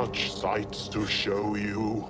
much sights to show you.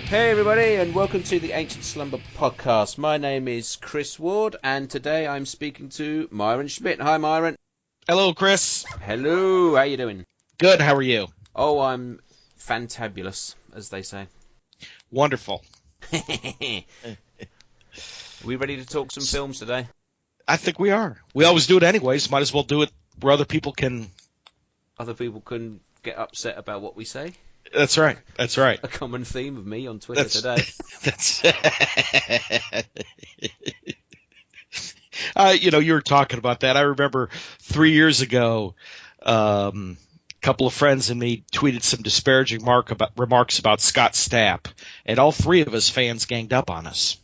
Hey everybody, and welcome to the Ancient Slumber podcast. My name is Chris Ward, and today I'm speaking to Myron Schmidt. Hi Myron. Hello, Chris. Hello, how you doing? Good, how are you? Oh, I'm fantabulous, as they say. Wonderful. Are we ready to talk some films today? I think we are. We always do it anyways, might as well do it where other people can get upset about what we say. That's right. That's right. A common theme of me on Twitter today. You were talking about that. I remember 3 years ago, a couple of friends and me tweeted some disparaging remarks about Scott Stapp, and all three of us fans ganged up on us.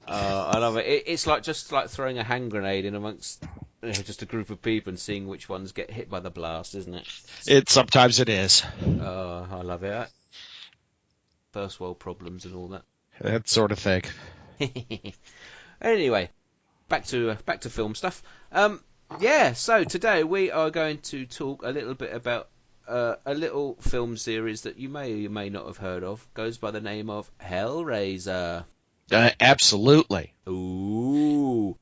I love it. It's just like throwing a hand grenade in amongst just a group of people and seeing which ones get hit by the blast, isn't it? Sometimes it is. Oh, I love it. First world problems and all that. That sort of thing. Anyway, back to film stuff. So today we are going to talk a little bit about a little film series that you may or may not have heard of. Goes by the name of Hellraiser. Absolutely. Ooh.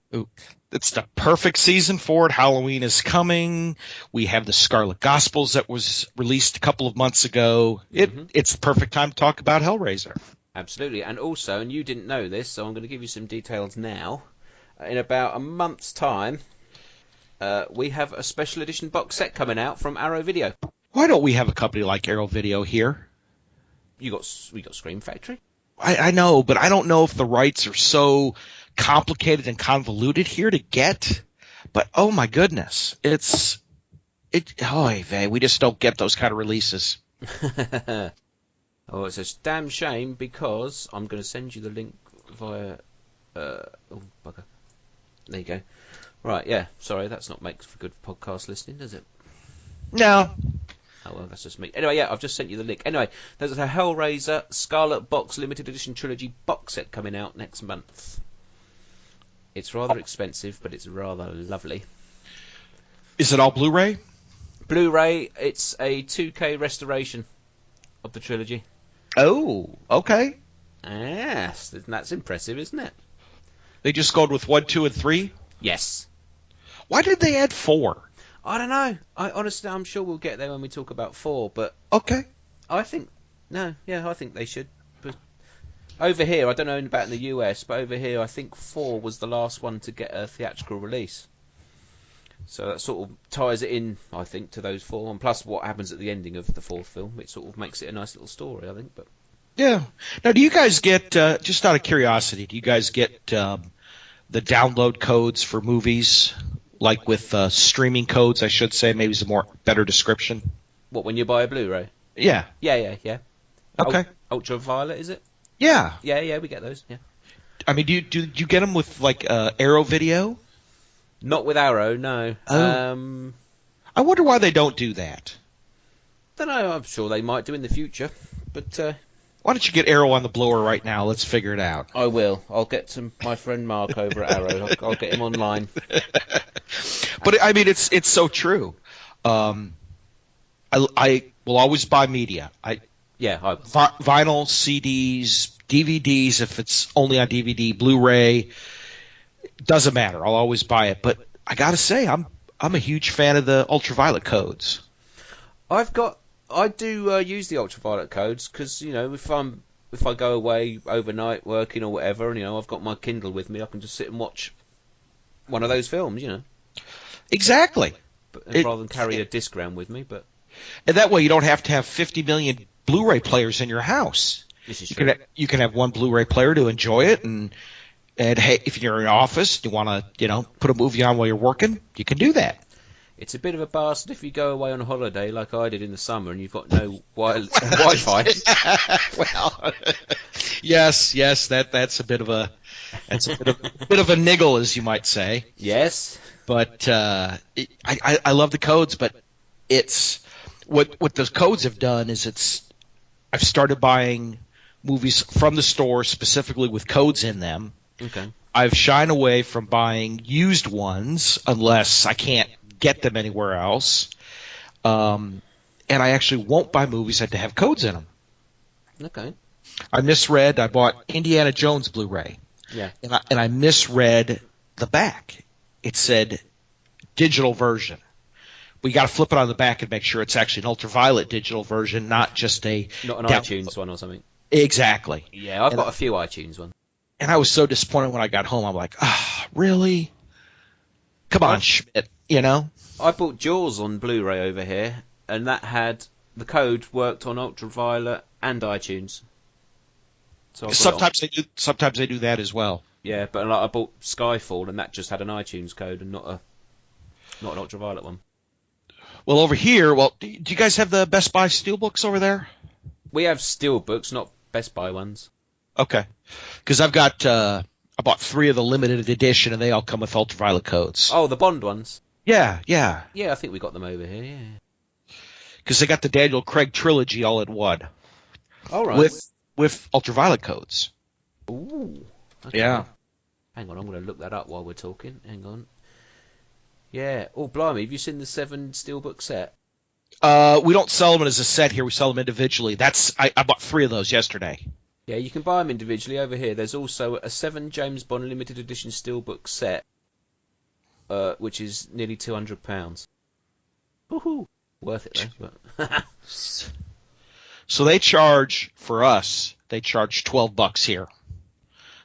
It's the perfect season for it. Halloween is coming. We have the Scarlet Gospels that was released a couple of months ago. It's the perfect time to talk about Hellraiser. Absolutely. And also, and you didn't know this, so I'm going to give you some details now. In about a month's time, we have a special edition box set coming out from Arrow Video. Why don't we have a company like Arrow Video here? We got Scream Factory. I know, but I don't know if the rights are so complicated and convoluted here to get. But oh my goodness, we just don't get those kind of releases. Oh, it's a damn shame because I'm going to send you the link via. Oh bugger! There you go. Right, yeah. Sorry, that's not makes for good podcast listening, does it? No. Oh, well, that's just me. Anyway, yeah, I've just sent you the link. Anyway, there's a Hellraiser Scarlet Box Limited Edition Trilogy box set coming out next month. It's rather expensive, but it's rather lovely. Is it all Blu-ray? Blu-ray, it's a 2K restoration of the trilogy. Oh, okay. Yes, that's impressive, isn't it? They just go with 1, 2, and 3? Yes. Why did they add 4? I don't know. Honestly, I'm sure we'll get there when we talk about 4, but... Okay. I think they should. But over here, I don't know about in the US, but over here, I think 4 was the last one to get a theatrical release. So that sort of ties it in, I think, to those 4. And plus what happens at the ending of the 4th film, it sort of makes it a nice little story, I think. But yeah. Now, do you guys get, just out of curiosity, do you guys get the download codes for movies? Like with streaming codes, I should say. Maybe it's a better description. What, when you buy a Blu-ray? Yeah. Yeah. Okay. Ultraviolet, is it? Yeah. Yeah, we get those, yeah. I mean, do you get them with, like, Arrow Video? Not with Arrow, no. Oh. I wonder why they don't do that. Don't know, I'm sure they might do in the future, but... Why don't you get Arrow on the blower right now? Let's figure it out. I will. I'll get my friend Mark over at Arrow. I'll get him online. But I mean, it's so true. I will always buy media. Vinyl, CDs, DVDs. If it's only on DVD, Blu-ray, doesn't matter. I'll always buy it. But I gotta say, I'm a huge fan of the ultraviolet codes. I do use the ultraviolet codes because, you know, if I go away overnight working or whatever, and, you know, I've got my Kindle with me, I can just sit and watch one of those films, you know. Exactly. Rather than carry a disc around with me, but... And that way you don't have to have 50 million Blu-ray players in your house. This is true. You can have one Blu-ray player to enjoy it, and hey, if you're in an office, you want to put a movie on while you're working, you can do that. It's a bit of a bastard if you go away on a holiday like I did in the summer and you've got no Wi-Fi. Well, yes, that's a bit of a niggle, as you might say. Yes, but I love the codes, but it's what those codes have done is I've started buying movies from the store specifically with codes in them. Okay. I've shied away from buying used ones unless I can't get them anywhere else. And I actually won't buy movies that have codes in them. Okay. I misread. I bought Indiana Jones Blu-ray. Yeah. And I misread the back. It said digital version. We got to flip it on the back and make sure it's actually an ultraviolet digital version, not just not an iTunes one or something. Exactly. Yeah, I've got a few iTunes ones. And I was so disappointed when I got home. I'm like, really? Come on, Schmidt, I bought Jaws on Blu-ray over here, and that had the code worked on ultraviolet and iTunes. So sometimes they do that as well. Yeah, but I bought Skyfall, and that just had an iTunes code and not an ultraviolet one. Well, over here, do you guys have the Best Buy Steelbooks over there? We have Steelbooks, not Best Buy ones. Okay, because I bought 3 of the limited edition, and they all come with ultraviolet codes. Oh, the Bond ones? Yeah. Yeah, I think we got them over here, yeah. Because they got the Daniel Craig trilogy all in one. All right. With ultraviolet codes. Ooh. Okay. Yeah. Hang on, I'm going to look that up while we're talking. Hang on. Yeah. Oh, blimey, have you seen the 7 Steelbook set? We don't sell them as a set here. We sell them individually. I bought 3 of those yesterday. Yeah, you can buy them individually over here. There's also a 7 James Bond limited edition Steelbook set, which is nearly £200. Woohoo! Worth it though. But So they charge for us. They charge $12 here.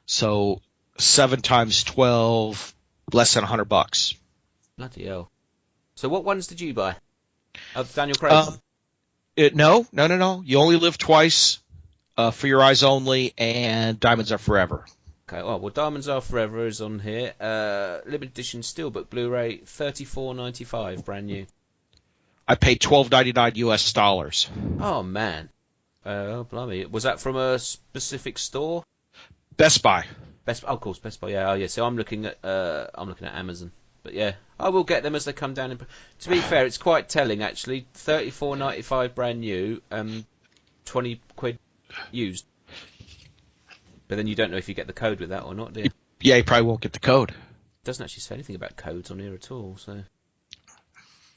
So 7 times 12, less than $100. Bloody hell! So what ones did you buy? Of Daniel Craig? No. You only live twice. For Your Eyes Only, and Diamonds Are Forever. Okay, well, Diamonds Are Forever is on here. Limited edition Steelbook Blu-ray, $34.95, brand new. I paid $12.99 US dollars. Oh man, oh blimey! Was that from a specific store? Best Buy. Of course, Best Buy. Yeah, oh yeah. So I'm looking at Amazon. But yeah, I will get them as they come down. To be fair, it's quite telling actually. $34.95 brand new, £20 used. But then you don't know if you get the code with that or not, do you? Yeah, you probably won't get the code. It doesn't actually say anything about codes on here at all, so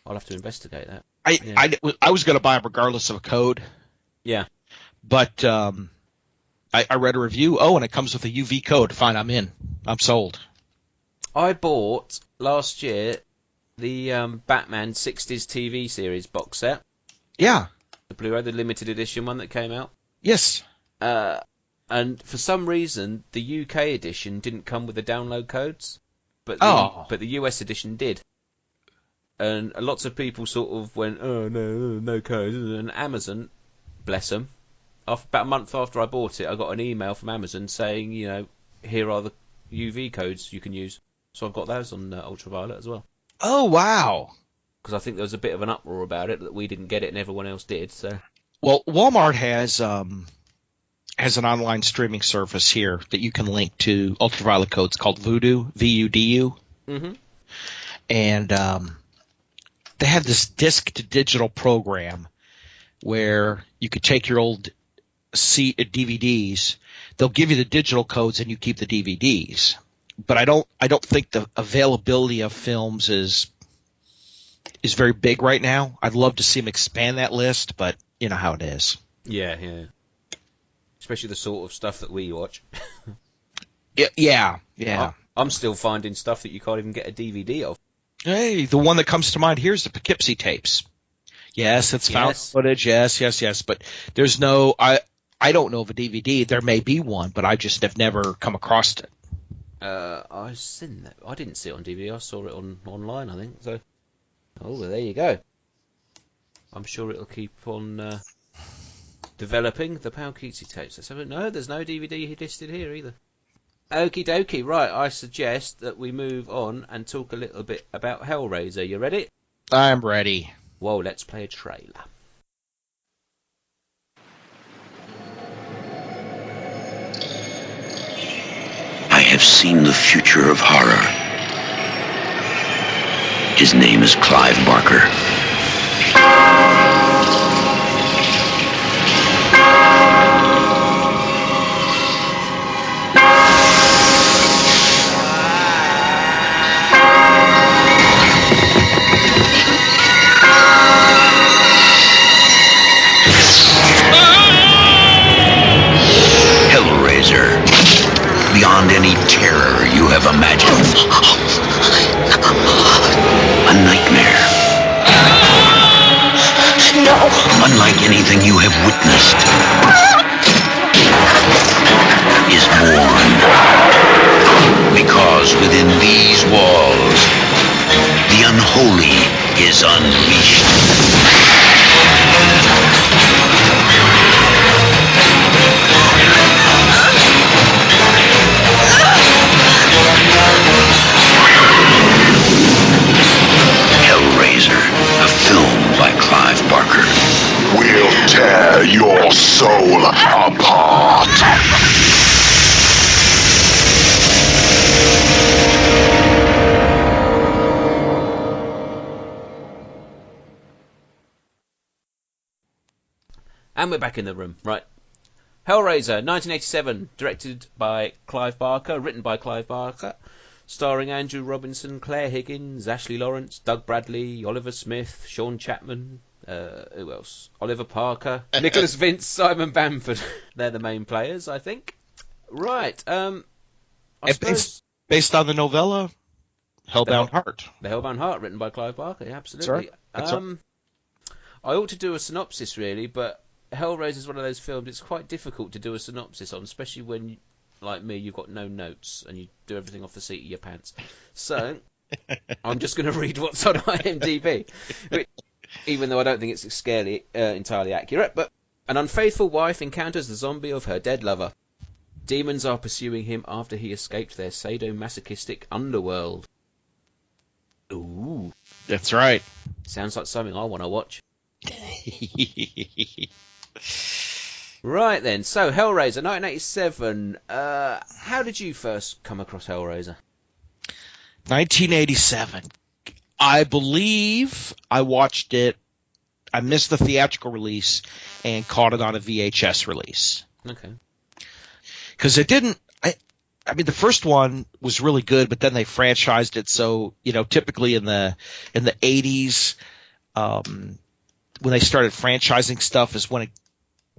I'll have to investigate that. I was going to buy them regardless of a code. Yeah. But I read a review. Oh, and it comes with a UV code. Fine, I'm in. I'm sold. I bought last year the Batman 60s TV series box set. Yeah. The Blu-ray, the limited edition one that came out. Yes. And for some reason, the UK edition didn't come with the download codes, but the US edition did. And lots of people sort of went, oh, no codes. And Amazon, bless them, about a month after I bought it, I got an email from Amazon saying, here are the UV codes you can use. So I've got those on Ultraviolet as well. Oh, wow. Because I think there was a bit of an uproar about it, that we didn't get it and everyone else did. So, well, Walmart has an online streaming service here that you can link to Ultraviolet codes called Vudu, V-U-D-U. Mm-hmm. And they have this disc-to-digital program where you could take your old DVDs. They'll give you the digital codes and you keep the DVDs. But I don't think the availability of films is very big right now. I'd love to see them expand that list, but you know how it is. Yeah. Especially the sort of stuff that we watch. Yeah. I'm still finding stuff that you can't even get a DVD of. Hey, the one that comes to mind here is the Poughkeepsie tapes. Yes, it's found footage. Yes. But there's no. I don't know of a DVD. There may be one, but I just have never come across it. I've seen that. I didn't see it on DVD. I saw it online, I think. So, well, there you go. I'm sure it'll keep on Developing the Poughkeepsie tapes. Let's have a no, there's no DVD listed here either. Okie dokie, right, I suggest that we move on and talk a little bit about Hellraiser. You ready? I'm ready. Whoa, let's play a trailer. I have seen the future of horror. His name is Clive Barker. Hellraiser. Beyond any terror you have imagined. A nightmare. No. Unlike anything you have witnessed. Is born. Because within these walls, the unholy is unleashed. Hellraiser, a film by Clive Barker. We'll tear your soul apart. And we're back in the room. Right. Hellraiser, 1987, directed by Clive Barker, written by Clive Barker, starring Andrew Robinson, Claire Higgins, Ashley Lawrence, Doug Bradley, Oliver Smith, Sean Chapman, who else? Oliver Parker, Nicholas Vince, Simon Bamford. They're the main players, I think. Right. I suppose Based on the novella, Hellbound Heart. The Hellbound Heart, written by Clive Barker, yeah, absolutely. That's right. I ought to do a synopsis, really, but Hellraiser is one of those films it's quite difficult to do a synopsis on, especially when, like me, you've got no notes and you do everything off the seat of your pants. So I'm just going to read what's on IMDb, even though I don't think it's entirely accurate. But an unfaithful wife encounters the zombie of her dead lover. Demons are pursuing him after he escaped their sadomasochistic underworld. Ooh. That's right. Sounds like something I want to watch. Right then, so Hellraiser, 1987. How did you first come across Hellraiser? 1987. I believe I watched it. I missed the theatrical release and caught it on a VHS release. Okay. Because it didn't. I mean, the first one was really good, but then they franchised it. So typically in the 80s, when they started franchising stuff, is when it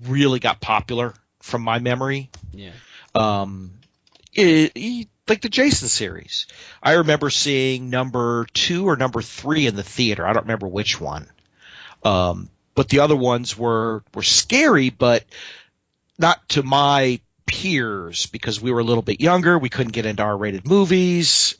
really got popular, from my memory. Yeah. Like the Jason series. I remember seeing number 2 or number 3 in the theater. I don't remember which one. But the other ones were scary, but not to my peers, because we were a little bit younger. We couldn't get into R-rated movies.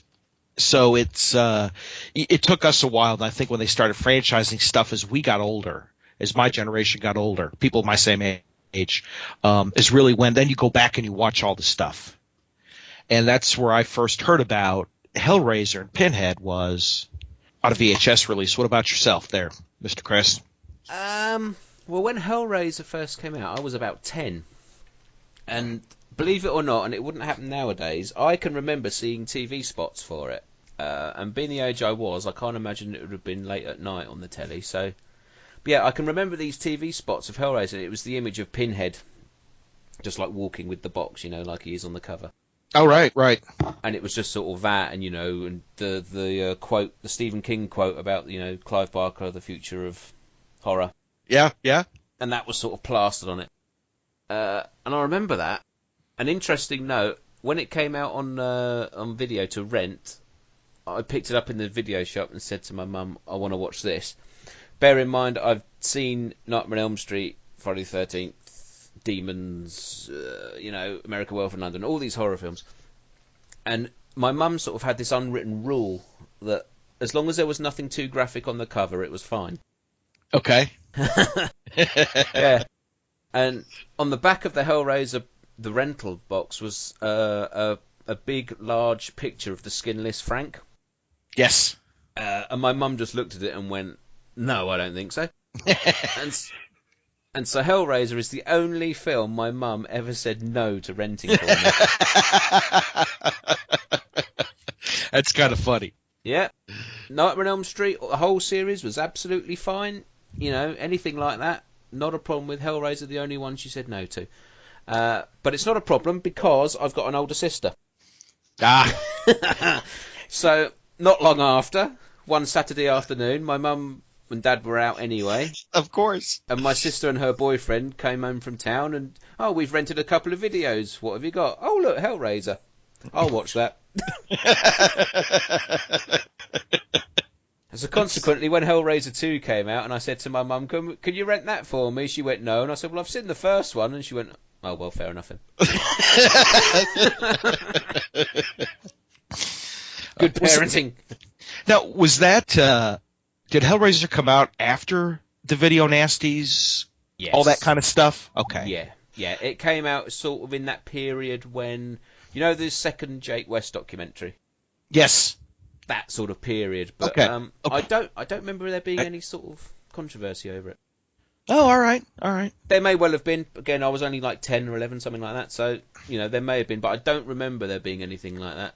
So it took us a while. And I think when they started franchising stuff as we got older, as my generation got older, people my same age, is really when then you go back and you watch all the stuff. And that's where I first heard about Hellraiser and Pinhead, was on a VHS release. What about yourself there, Mr. Chris? Well, when Hellraiser first came out, I was about 10. And believe it or not, and it wouldn't happen nowadays, I can remember seeing TV spots for it. And being the age I was, I can't imagine it would have been late at night on the telly. So, but yeah, I can remember these TV spots of Hellraiser. It was the image of Pinhead, just like walking with the box, like he is on the cover. Oh, right. And it was just sort of that, and and the quote, the Stephen King quote about Clive Barker, the future of horror. Yeah. And that was sort of plastered on it. And I remember that. An interesting note: when it came out on video to rent, I picked it up in the video shop and said to my mum, "I want to watch this." Bear in mind, I've seen Nightmare on Elm Street, Friday the 13th, Demons, American Werewolf in London, all these horror films. And my mum sort of had this unwritten rule that as long as there was nothing too graphic on the cover, it was fine. Okay. Yeah. And on the back of the Hellraiser, the rental box was a big, large picture of the skinless Frank. Yes. And my mum just looked at it and went, "No, I don't think so." and so Hellraiser is the only film my mum ever said no to renting for me. That's kind of funny. Yeah. Nightmare on Elm Street, the whole series was absolutely fine. You know, anything like that, not a problem with. Hellraiser, the only one she said no to. But it's not a problem because I've got an older sister. So, not long after, one Saturday afternoon, my mum and dad were out anyway. Of course. And my sister and her boyfriend came home from town and, we've rented a couple of videos. What have you got? Oh, look, Hellraiser. I'll watch that. So consequently, when Hellraiser 2 came out and I said to my mum, can you rent that for me? She went, no. And I said, well, I've seen the first one. And she went, oh, well, fair enough then. Good parenting. Now, was that... did Hellraiser come out after the Video Nasties? Yes. All that kind of stuff? Okay. Yeah. It came out sort of in that period when... You know the second Jake West documentary? Yes. That sort of period. But okay. I don't remember there being any sort of controversy over it. Oh, all right. There may well have been. Again, I was only like 10 or 11, something like that. So, there may have been, but I don't remember there being anything like that.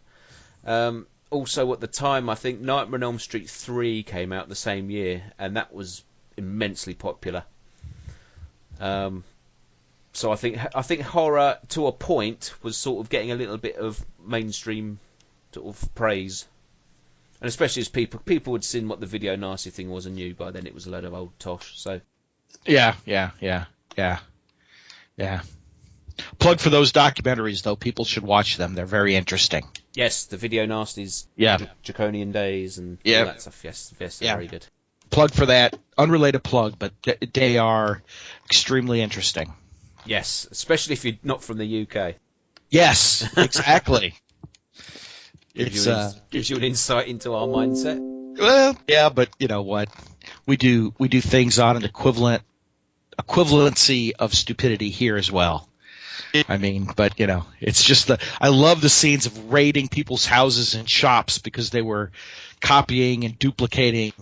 Also, at the time, I think Nightmare on Elm Street 3 came out the same year, and that was immensely popular. So I think horror, to a point, was sort of getting a little bit of mainstream sort of praise. And especially as people had seen what the Video Nasty thing was and knew by then it was a load of old tosh. So Yeah. Plug for those documentaries, though. People should watch them. They're very interesting. Yes, the Video Nasties, Draconian Days, and all that stuff. Yes, they're very good. Plug for that. Unrelated plug, but they are extremely interesting. Yes, especially if you're not from the UK. Yes, exactly. Gives you an insight into our mindset. Well, yeah, but you know what? We do things on an equivalency of stupidity here as well. I mean, but it's just I love the scenes of raiding people's houses and shops because they were copying and duplicating.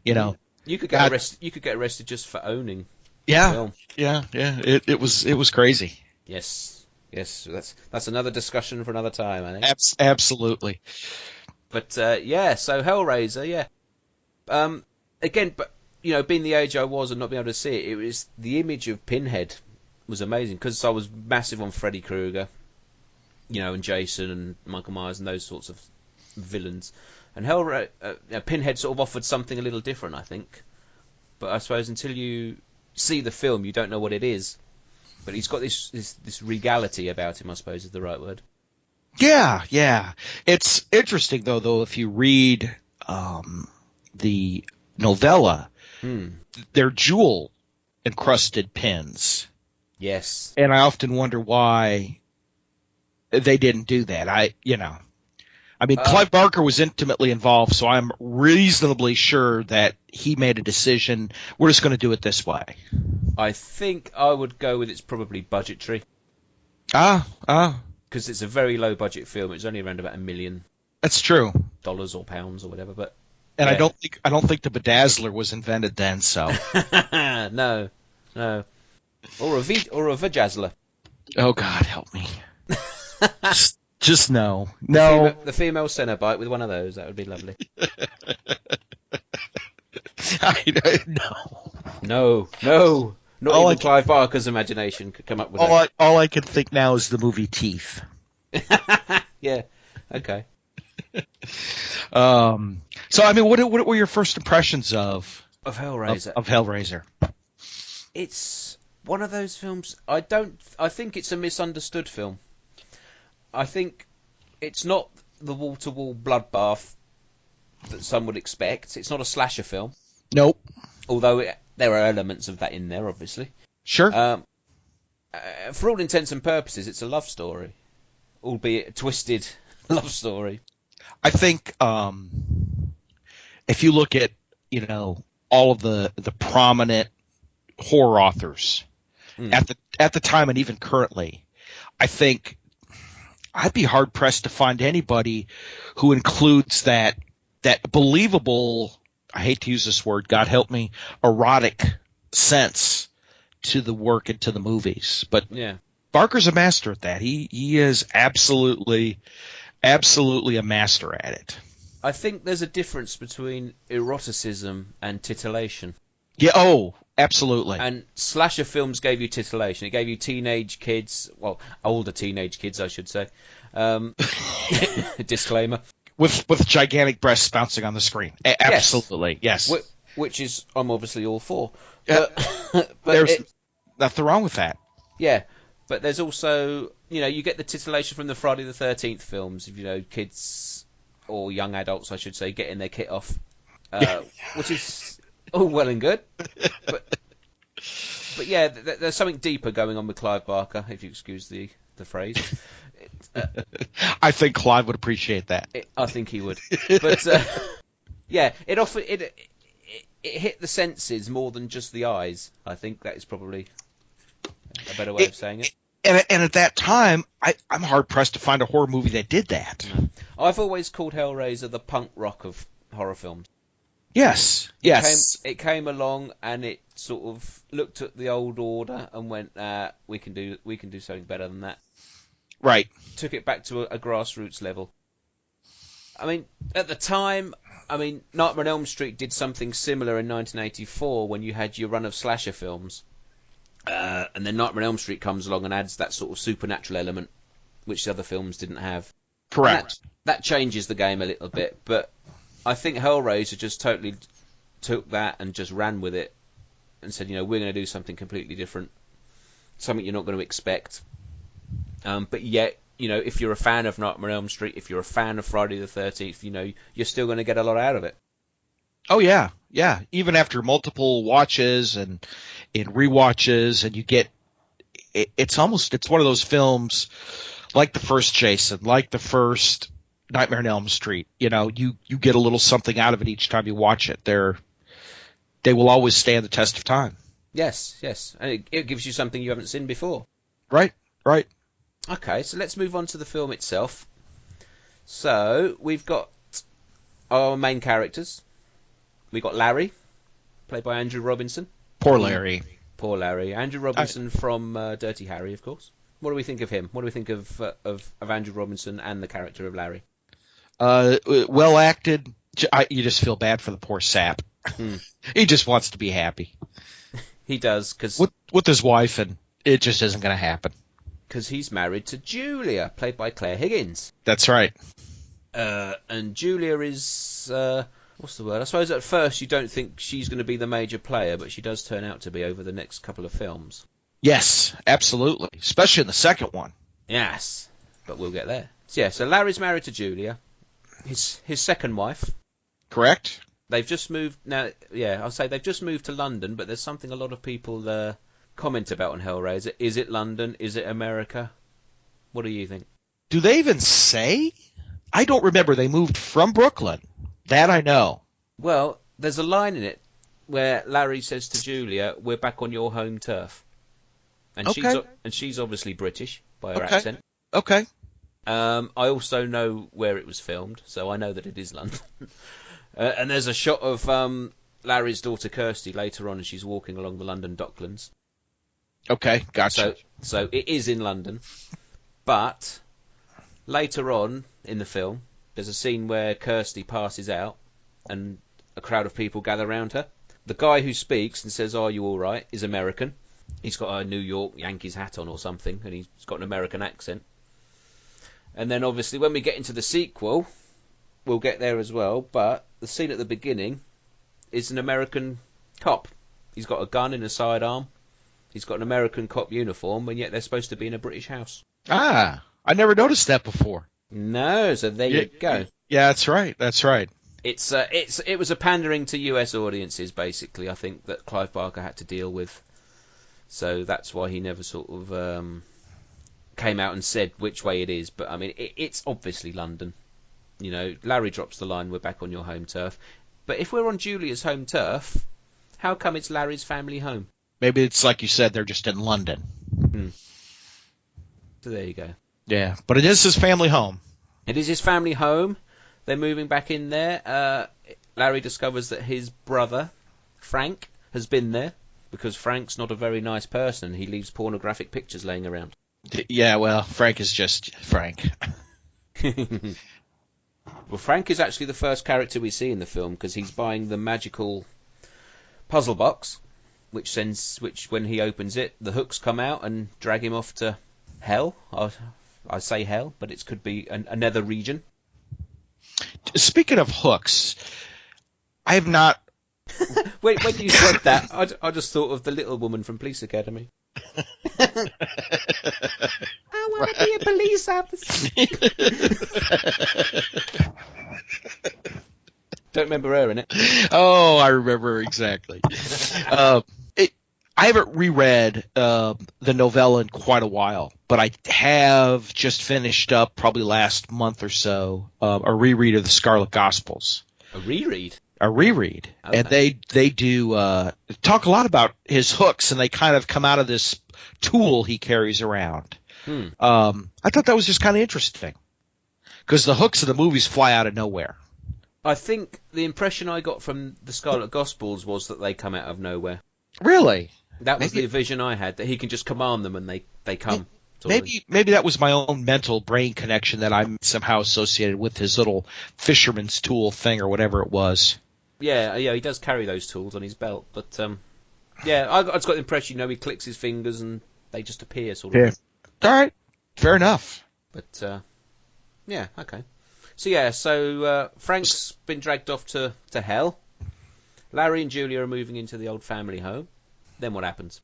You could get arrested. You could get arrested just for owning. Yeah. It was crazy. Yes. That's another discussion for another time, I think. Absolutely. But so Hellraiser, again, but being the age I was and not being able to see it, it was the image of Pinhead was amazing because I was massive on Freddy Krueger, and Jason and Michael Myers and those sorts of villains. And Pinhead sort of offered something a little different, I think. But I suppose until you see the film, you don't know what it is. But he's got this regality about him, I suppose is the right word. Yeah. It's interesting, though, if you read the novella, they're jewel-encrusted pins. Yes. And I often wonder why they didn't do that. Clive Barker was intimately involved, so I'm reasonably sure that he made a decision. We're just going to do it this way. I think I would go with it's probably budgetary. Because it's a very low budget film. It was only around about $1 million. That's true. Dollars or pounds or whatever. But I don't think the bedazzler was invented then. So no, or a vajazzler. Oh God, help me. Just no. The female Cenobite with one of those, that would be lovely. No. Not even Clive Barker's imagination could come up with that. All I can think now is the movie Teeth. Yeah, okay. What were your first impressions of Hellraiser? Of Hellraiser. It's one of those films. I think it's a misunderstood film. I think it's not the wall-to-wall bloodbath that some would expect. It's not a slasher film. Nope. Although there are elements of that in there, obviously. Sure. For all intents and purposes, it's a love story, albeit a twisted love story. I think if you look at all of the prominent horror authors, at the time and even currently. I think I'd be hard pressed to find anybody who includes that believable, I hate to use this word, God help me, erotic sense to the work and to the movies. But yeah, Barker's a master at that. He is absolutely a master at it. I think there's a difference between eroticism and titillation. Yeah, oh, absolutely. And slasher films gave you titillation. It gave you teenage kids, well, older teenage kids, I should say. Disclaimer. With gigantic breasts bouncing on the screen. Absolutely, yes. Which is, I'm obviously all for. But there's nothing wrong with that. Yeah, but there's also, you get the titillation from the Friday the 13th films, kids, or young adults, I should say, getting their kit off, which is all well and good. But yeah, there's something deeper going on with Clive Barker, if you excuse the phrase. I think Clive would appreciate that. I think he would. But yeah, it hit the senses more than just the eyes. I think that is probably a better way of saying it. And at that time, I'm hard pressed to find a horror movie that did that. I've always called Hellraiser the punk rock of horror films. Yes. It came along and it sort of looked at the old order and went, we can do something better than that. Right. Took it back to a grassroots level. I mean, at the time, Nightmare on Elm Street did something similar in 1984 when you had your run of slasher films. And then Nightmare on Elm Street comes along and adds that sort of supernatural element, which the other films didn't have. Correct. That changes the game a little bit, but I think Hellraiser just totally took that and just ran with it and said, we're going to do something completely different, something you're not going to expect. But yet, if you're a fan of Nightmare on Elm Street, if you're a fan of Friday the 13th, you're still going to get a lot out of it. Oh, yeah. Yeah. Even after multiple watches and rewatches, and you get it's one of those films like the first Jason, like the first Nightmare on Elm Street. You get a little something out of it each time you watch it. They will always stand the test of time. Yes. And it gives you something you haven't seen before. Right. Okay, so let's move on to the film itself. So, we've got our main characters. We've got Larry, played by Andrew Robinson. Poor Larry. Andrew Robinson from Dirty Harry, of course. What do we think of him? What do we think of Andrew Robinson and the character of Larry? Well acted. You just feel bad for the poor sap. He just wants to be happy. He does, because with his wife, and it just isn't going to happen. Because he's married to Julia, played by Claire Higgins. That's right. And Julia is, what's the word? I suppose at first you don't think she's going to be the major player, but she does turn out to be over the next couple of films. Yes, absolutely. Especially in the second one. Yes, but we'll get there. So Larry's married to Julia, his second wife. Correct. They've just moved, I'll say they've just moved to London, but there's something a lot of people comment about on Hellraiser. Is it London? Is it America? What do you think? Do they even say? I don't remember. They moved from Brooklyn. That I know. Well, there's a line in it where Larry says to Julia, "We're back on your home turf," and she's obviously British by her accent. Okay. I also know where it was filmed, so I know that it is London. And there's a shot of Larry's daughter Kirsty later on, and she's walking along the London Docklands. Okay, gotcha. So it is in London, but later on in the film, there's a scene where Kirsty passes out, and a crowd of people gather around her. The guy who speaks and says, "Are you all right?" is American. He's got a New York Yankees hat on or something, and he's got an American accent. And then obviously when we get into the sequel, we'll get there as well, but the scene at the beginning is an American cop. He's got a gun in a sidearm. He's got an American cop uniform, and yet they're supposed to be in a British house. Ah, I never noticed that before. No, so there you go. Yeah, that's right. It was a pandering to US audiences, basically, I think, that Clive Barker had to deal with. So that's why he never sort of came out and said which way it is. But, it's obviously London. Larry drops the line, "We're back on your home turf." But if we're on Julia's home turf, how come it's Larry's family home? Maybe it's like you said, they're just in London. So there you go. Yeah, but it is his family home. It is his family home. They're moving back in there. Larry discovers that his brother, Frank, has been there because Frank's not a very nice person. He leaves pornographic pictures laying around. Yeah, well, Frank is just Frank. Well, Frank is actually the first character we see in the film because he's buying the magical puzzle box, which when he opens it, the hooks come out and drag him off to hell. I say hell, but it could be another region. Speaking of hooks, I have not... When you said that, I just thought of the little woman from Police Academy. I want to be a police officer. Don't remember her in it. Oh, I remember exactly. I haven't reread the novella in quite a while, but I have just finished up, probably last month or so, a reread of the Scarlet Gospels. A reread? A reread. Okay. And they do talk a lot about his hooks, and they kind of come out of this tool he carries around. I thought that was just kind of interesting, because the hooks in the movies fly out of nowhere. I think the impression I got from the Scarlet Gospels was that they come out of nowhere. Really? That was the vision I had, that he can just command them and they come. Maybe that was my own mental brain connection that I'm somehow associated with his little fisherman's tool thing or whatever it was. Yeah, he does carry those tools on his belt, but I just got the impression, he clicks his fingers and they just appear, sort of. Yeah. All right, fair enough. But yeah, okay. So Frank's been dragged off to hell. Larry and Julia are moving into the old family home. Then what happens?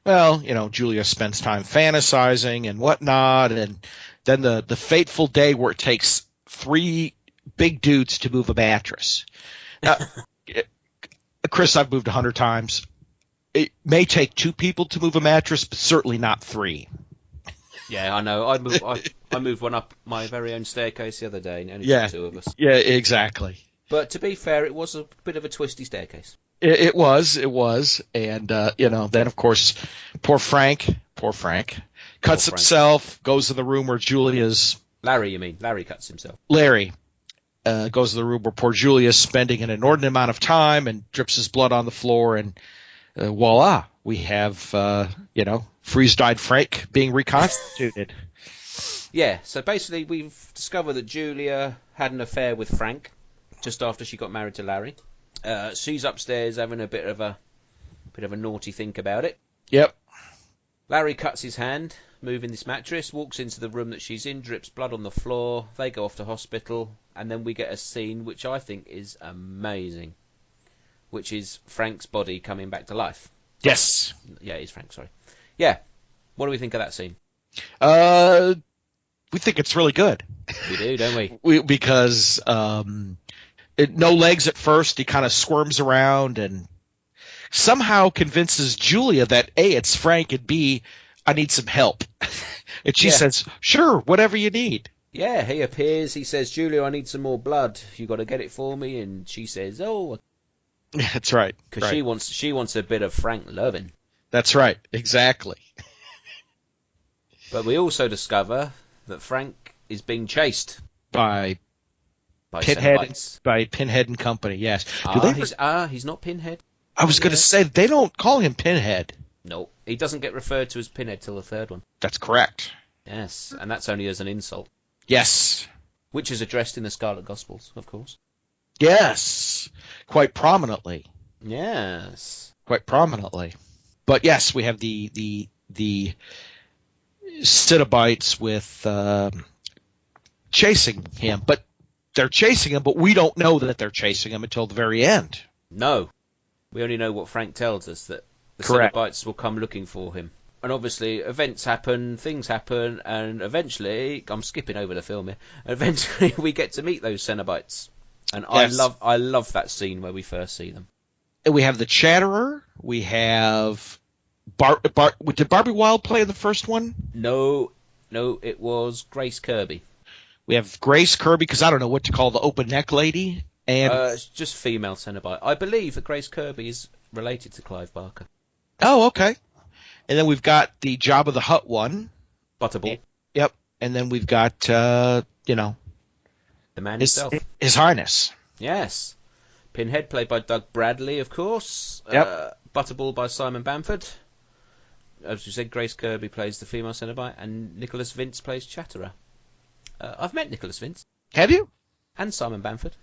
Well, Julia spends time fantasizing and whatnot, and then the fateful day where it takes 3 big dudes to move a mattress. Now, Chris, I've moved 100 times. It may take 2 people to move a mattress, but certainly not 3. Yeah, I know. I moved one up my very own staircase the other day, and only took 2 of us. Yeah, exactly. But to be fair, it was a bit of a twisty staircase. It was, and then of course, poor Frank cuts himself, goes to the room where Julia's. Larry, you mean? Larry cuts himself. Larry goes to the room where poor Julia's spending an inordinate amount of time and drips his blood on the floor, and voila, we have freeze-dried Frank being reconstituted. Yeah, so basically we've discovered that Julia had an affair with Frank just after she got married to Larry. She's upstairs having a bit of a naughty think about it. Yep. Larry cuts his hand, moving this mattress, walks into the room that she's in, drips blood on the floor. They go off to hospital, and then we get a scene which I think is amazing, which is Frank's body coming back to life. Yes. Yeah, it's Frank, sorry. Yeah. What do we think of that scene? We think it's really good. We do, don't we? Because no legs at first. He kind of squirms around and somehow convinces Julia that A, it's Frank, and B, I need some help. And she says, sure, whatever you need. Yeah, he appears. He says, Julia, I need some more blood. You got to get it for me. And she says, oh. That's right. Because she wants a bit of Frank loving. That's right. Exactly. But we also discover that Frank is being chased by Pinhead and company. Yes. He's not Pinhead. I was going to say they don't call him Pinhead. No, he doesn't get referred to as Pinhead till the 3rd one. That's correct. Yes, and that's only as an insult. Yes. Which is addressed in the Scarlet Gospels, of course. Yes, quite prominently. Yes, quite prominently. But yes, we have the Cenobites with chasing him, but they're chasing him, but we don't know that they're chasing him until the very end. No, we only know what Frank tells us, that the Correct. Cenobites will come looking for him. And obviously, events happen, things happen, and eventually, I'm skipping over the film here. Eventually, we get to meet those Cenobites, and yes. I love that scene where we first see them. And we have the Chatterer. We have did Barbie Wilde play in the first one? No, it was Grace Kirby. We have Grace Kirby, because I don't know what to call the open neck lady, and it's just female Cenobite. I believe that Grace Kirby is related to Clive Barker. Oh, okay. And then we've got the Jabba the Hutt one. Butterball. Yep. And then we've got, the man himself. His Highness. Yes. Pinhead, played by Doug Bradley, of course. Yep. Butterball by Simon Bamford. As you said, Grace Kirby plays the female Cenobite, and Nicholas Vince plays Chatterer. I've met Nicholas Vince. Have you? And Simon Bamford.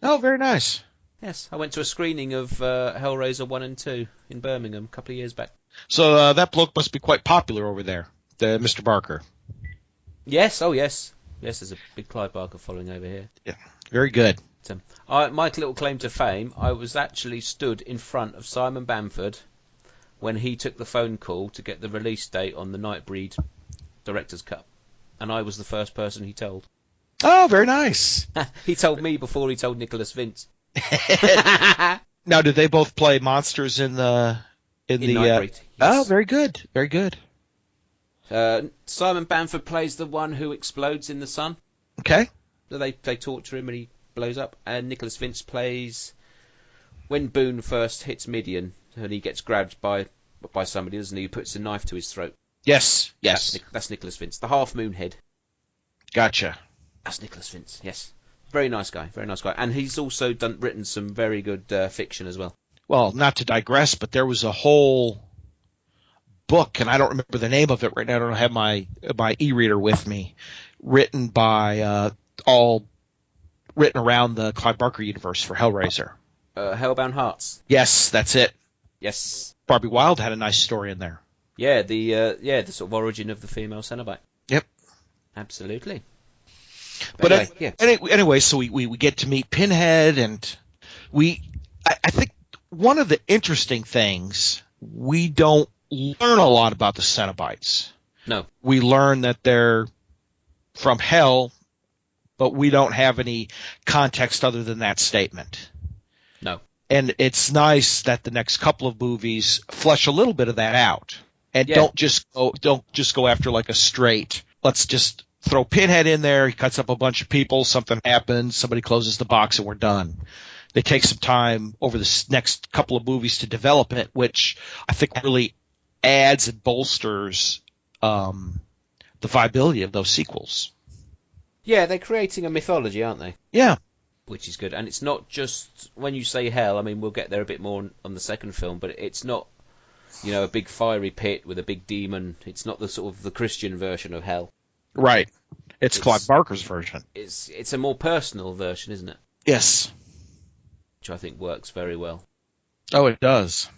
Oh, very nice. Yes, I went to a screening of Hellraiser 1 and 2 in Birmingham a couple of years back. So that bloke must be quite popular over there, Mr. Barker. Yes, oh yes. Yes, there's a big Clive Barker following over here. Yeah, very good. My little claim to fame, I was actually stood in front of Simon Bamford when he took the phone call to get the release date on the Nightbreed Director's Cut. And I was the first person he told. Oh, very nice. He told me before he told Nicholas Vince. Now, did they both play monsters in Nightbreed? Yes. Oh, very good. Very good. Simon Bamford plays the one who explodes in the sun. Okay. So they torture him and he blows up. And Nicholas Vince plays when Boone first hits Midian and he gets grabbed by somebody, doesn't he? Who puts a knife to his throat. Yes. That's Nicholas Vince. The Half Moon Head. Gotcha. That's Nicholas Vince, yes. Very nice guy. And he's also written some very good fiction as well. Well, not to digress, but there was a whole book, and I don't remember the name of it right now. I don't have my e-reader with me, written by written around the Clive Barker universe for Hellraiser. Hellbound Hearts. Yes, that's it. Yes. Barbie Wilde had a nice story in there. Yeah, the sort of origin of the female Cenobite. Yep. Absolutely. But anyway, anyway, so we get to meet Pinhead, and I think one of the interesting things, we don't learn a lot about the Cenobites. No. We learn that they're from hell, but we don't have any context other than that statement. No. And it's nice that the next couple of movies flesh a little bit of that out, and don't just go after like a straight, let's just throw Pinhead in there, he cuts up a bunch of people, something happens, somebody closes the box, and we're done. They take some time over the next couple of movies to develop it, which I think really adds and bolsters the viability of those sequels. Yeah, they're creating a mythology, aren't they? Yeah. Which is good. And it's not just, when you say hell, I mean, we'll get there a bit more on the second film, but it's not, a big fiery pit with a big demon. It's not the sort of the Christian version of hell. Right. It's Clive Barker's version. It's a more personal version, isn't it? Yes. Which I think works very well. Oh, it does.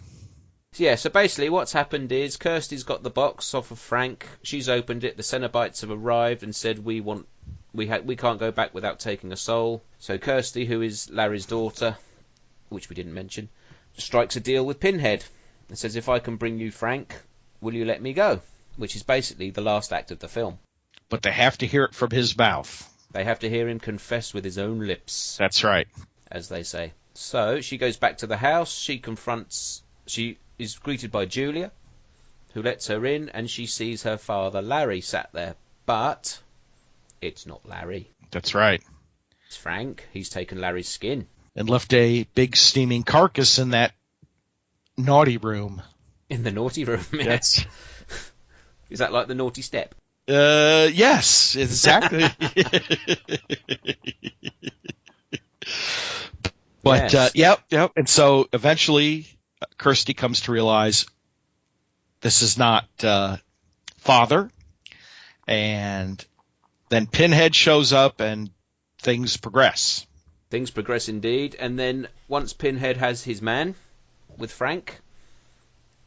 So basically what's happened is Kirsty's got the box off of Frank. She's opened it. The Cenobites have arrived and said, we can't go back without taking a soul. So Kirsty, who is Larry's daughter, which we didn't mention, strikes a deal with Pinhead and says, if I can bring you Frank, will you let me go? Which is basically the last act of the film. But they have to hear it from his mouth. They have to hear him confess with his own lips. That's right. As they say. So she goes back to the house. She is greeted by Julia, who lets her in, and she sees her father, Larry, sat there. But it's not Larry. That's right. It's Frank. He's taken Larry's skin. And left a big steaming carcass in that naughty room. In the naughty room, yes. Is that like the naughty step? Yes, exactly. But, yes. Yep. And so eventually Kirsty comes to realize this is not Father. And then Pinhead shows up and things progress. Things progress indeed. And then once Pinhead has his man with Frank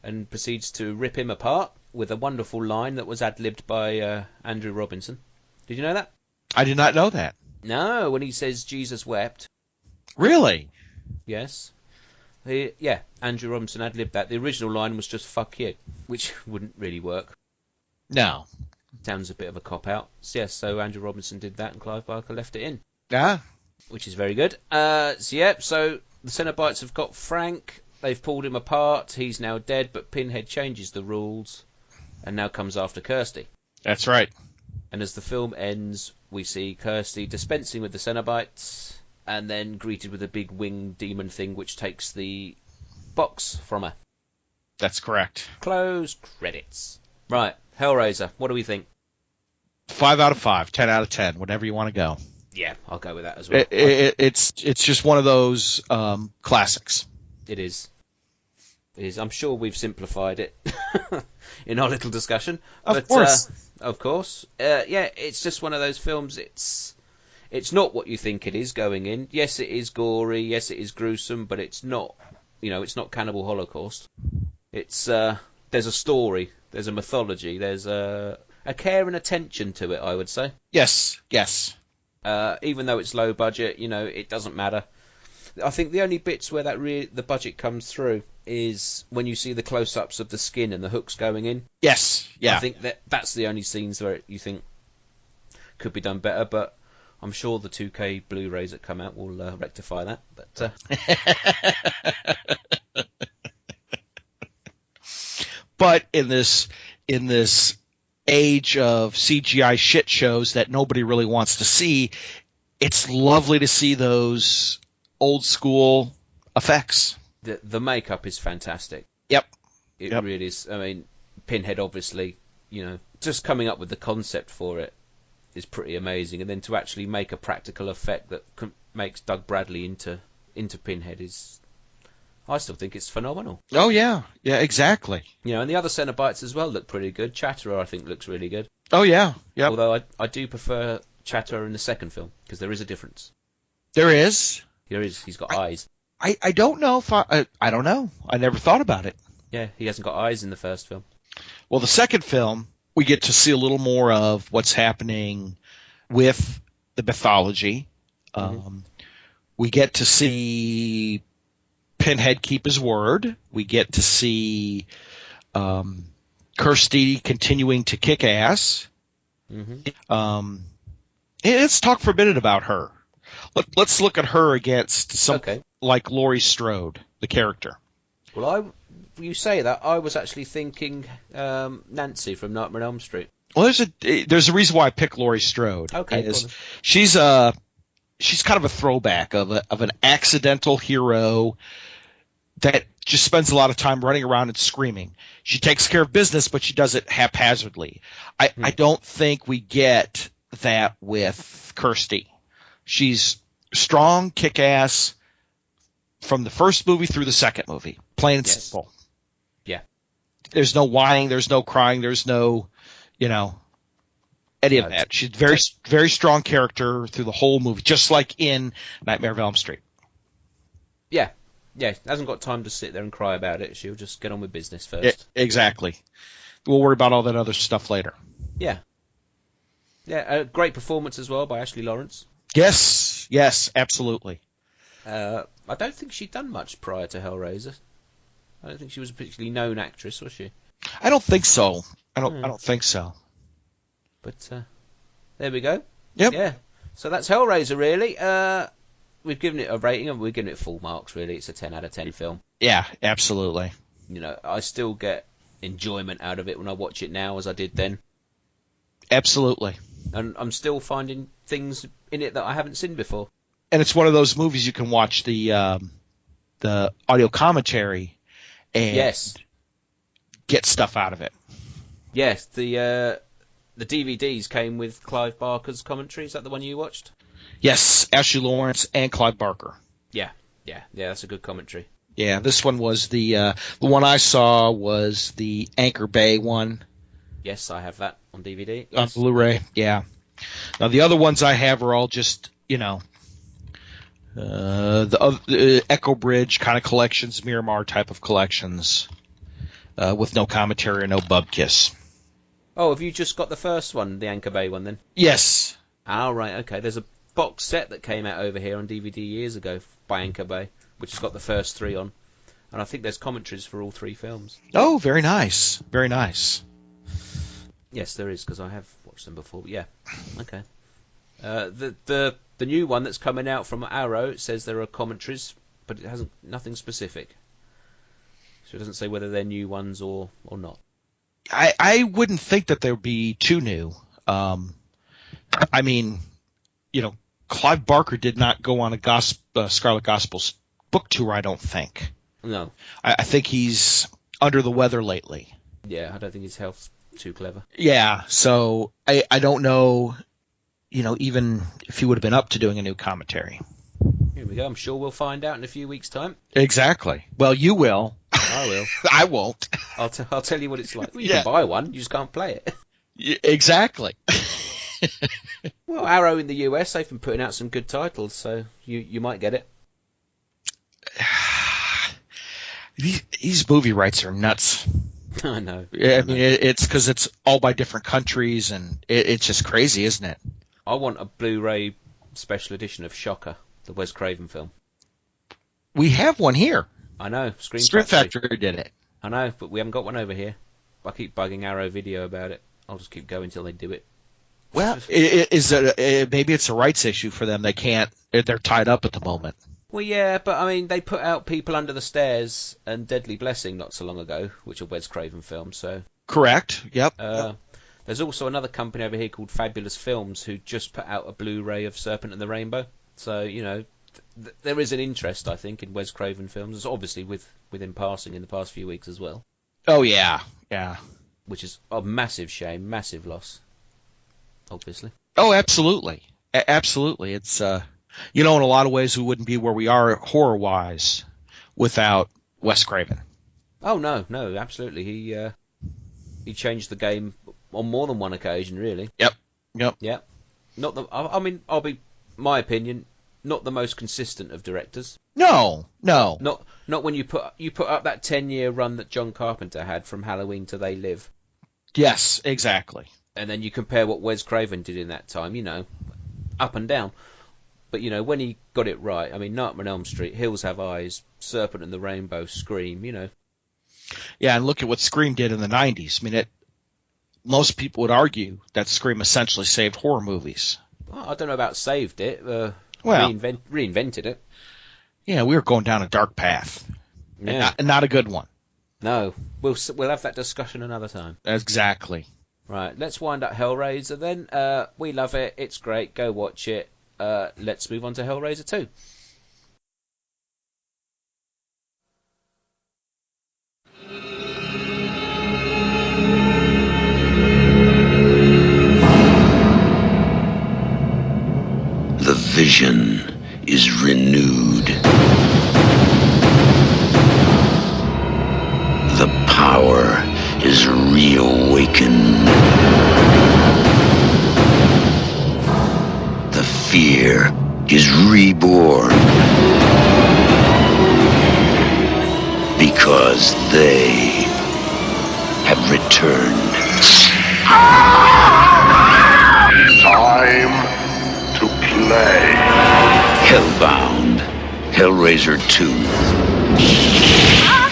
and proceeds to rip him apart with a wonderful line that was ad-libbed by Andrew Robinson. Did you know that? I did not know that. No, when he says Jesus wept. Really? Yes. Andrew Robinson ad-libbed that. The original line was just fuck you, which wouldn't really work. No. Sounds a bit of a cop-out. Yes, so Andrew Robinson did that and Clive Barker left it in. Ah. Which is very good. So the Cenobites have got Frank. They've pulled him apart. He's now dead, but Pinhead changes the rules and now comes after Kirsty. That's right. And as the film ends, we see Kirsty dispensing with the Cenobites and then greeted with a big winged demon thing which takes the box from her. That's correct. Close credits. Right, Hellraiser. What do we think? 5 out of 5, 10 out of 10, whatever you want to go. Yeah, I'll go with that as well. It's just one of those classics. It is. It is. I'm sure we've simplified it in our little discussion. Of course. Of course. Yeah, it's just one of those films. It's not what you think it is going in. Yes, it is gory. Yes, it is gruesome, but it's not. It's not Cannibal Holocaust. It's there's a story. There's a mythology. There's a care and attention to it, I would say. Yes. Even though it's low budget, it doesn't matter. I think the only bits where the budget comes through is when you see the close-ups of the skin and the hooks going in. Yes, yeah. I think that's the only scenes where you think could be done better, but I'm sure the 2K Blu-rays that come out will rectify that. But but in this age of CGI shit shows that nobody really wants to see, it's lovely to see those old school effects. The makeup is fantastic. Yep. It really is. I mean, Pinhead, obviously, just coming up with the concept for it is pretty amazing. And then to actually make a practical effect that makes Doug Bradley into Pinhead I still think it's phenomenal. Oh, yeah. Yeah, exactly. And the other Cenobites as well look pretty good. Chatterer, I think, looks really good. Oh, yeah. Yep. Although I do prefer Chatterer in the second film, because there is a difference. There is? There is. He's got eyes. I don't know if I don't know. I never thought about it. Yeah, he hasn't got eyes in the first film. Well, the second film, we get to see a little more of what's happening with the mythology. Mm-hmm. We get to see Pinhead keep his word. We get to see Kirsty continuing to kick ass. Mm-hmm. Let's talk for a minute about her. Let's look at her against something like Laurie Strode, the character. Well, you say that, I was actually thinking Nancy from Nightmare on Elm Street. Well, there's a reason why I picked Laurie Strode. Okay. She's kind of a throwback of an accidental hero that just spends a lot of time running around and screaming. She takes care of business, but she does it haphazardly. I don't think we get that with Kirsty. She's strong, kick-ass from the first movie through the second movie. Plain and simple. Yeah. There's no whining, there's no crying, there's no, any of that. She's very, very strong character through the whole movie, just like in Nightmare on Elm Street. Yeah. Yeah, hasn't got time to sit there and cry about it. She'll just get on with business first. Exactly. We'll worry about all that other stuff later. Yeah. Yeah, a great performance as well by Ashley Lawrence. Yes, absolutely. I don't think she'd done much prior to Hellraiser. I don't think she was a particularly known actress, was she? I don't think so. I don't think so. But there we go. Yep. Yeah. So that's Hellraiser, really. We've given it a rating, and we're giving it full marks, really. It's a 10 out of 10 film. Yeah, absolutely. I still get enjoyment out of it when I watch it now as I did then. Absolutely. And I'm still finding things in it that I haven't seen before. And it's one of those movies you can watch the audio commentary and get stuff out of it. Yes, the DVDs came with Clive Barker's commentary. Is that the one you watched? Yes, Ashley Lawrence and Clive Barker. Yeah, that's a good commentary. Yeah, this one was the one I saw was the Anchor Bay one. Yes, I have that on DVD. On Blu-ray, yeah. Now the other ones I have are all just, the Echo Bridge kind of collections, Miramar type of collections, with no commentary or no bub kiss. Oh, have you just got the first one, the Anchor Bay one, then? Yes. Oh, right, okay. There's a box set that came out over here on DVD years ago by Anchor Bay, which has got the first three on. And I think there's commentaries for all three films. Oh, very nice. Very nice. Yes, there is, because I have watched them before. But yeah, okay. The new one that's coming out from Arrow, it says there are commentaries, but it hasn't nothing specific. So it doesn't say whether they're new ones or not. I wouldn't think that there would be too new. I mean, Clive Barker did not go on a Scarlet Gospels book tour, I don't think. No. I think he's under the weather lately. Yeah, I don't think his health's too clever. Yeah, so I don't know, even if he would have been up to doing a new commentary. Here we go. I'm sure we'll find out in a few weeks' time. Exactly. Well, you will. I will. I won't. I'll tell you what it's like. Well, you Yeah. can buy one, you just can't play it. Exactly. Well, Arrow in the US, they've been putting out some good titles, so you might get it. These movie rights are nuts. I know. I mean, it's because it's all by different countries, and it's just crazy, isn't it? I want a Blu-ray special edition of Shocker, the Wes Craven film. We have one here. I know. Scream Factory did it. I know, but we haven't got one over here. I keep bugging Arrow Video about it. I'll just keep going until they do it. Well, maybe it's a rights issue for them. They're tied up at the moment. Well, yeah, but I mean, they put out People Under the Stairs and Deadly Blessing not so long ago, which are Wes Craven films, so... Correct, yep. There's also another company over here called Fabulous Films who just put out a Blu-ray of Serpent and the Rainbow. So, there is an interest, I think, in Wes Craven films. It's obviously with him passing in the past few weeks as well. Oh, yeah. Which is a massive shame, massive loss, obviously. Oh, absolutely. Absolutely. It's, in a lot of ways we wouldn't be where we are horror-wise without Wes Craven. Oh, no, absolutely. He changed the game on more than one occasion, really. Yep. Yeah. My opinion, not the most consistent of directors. No. Not when you put up that 10-year run that John Carpenter had from Halloween to They Live. Yes, exactly. And then you compare what Wes Craven did in that time, up and down. But, when he got it right, I mean, Nightmare on Elm Street, Hills Have Eyes, Serpent and the Rainbow, Scream, Yeah, and look at what Scream did in the 90s. I mean, most people would argue that Scream essentially saved horror movies. Well, I don't know about saved it. Reinvented it. Yeah, we were going down a dark path. Yeah. And not a good one. No. We'll have that discussion another time. Exactly. Right, let's wind up Hellraiser then. We love it. It's great. Go watch it. Let's move on to Hellraiser 2. The vision is renewed. The power is reawakened. The fear is reborn. Because they have returned. Time to play. Hellbound, Hellraiser II.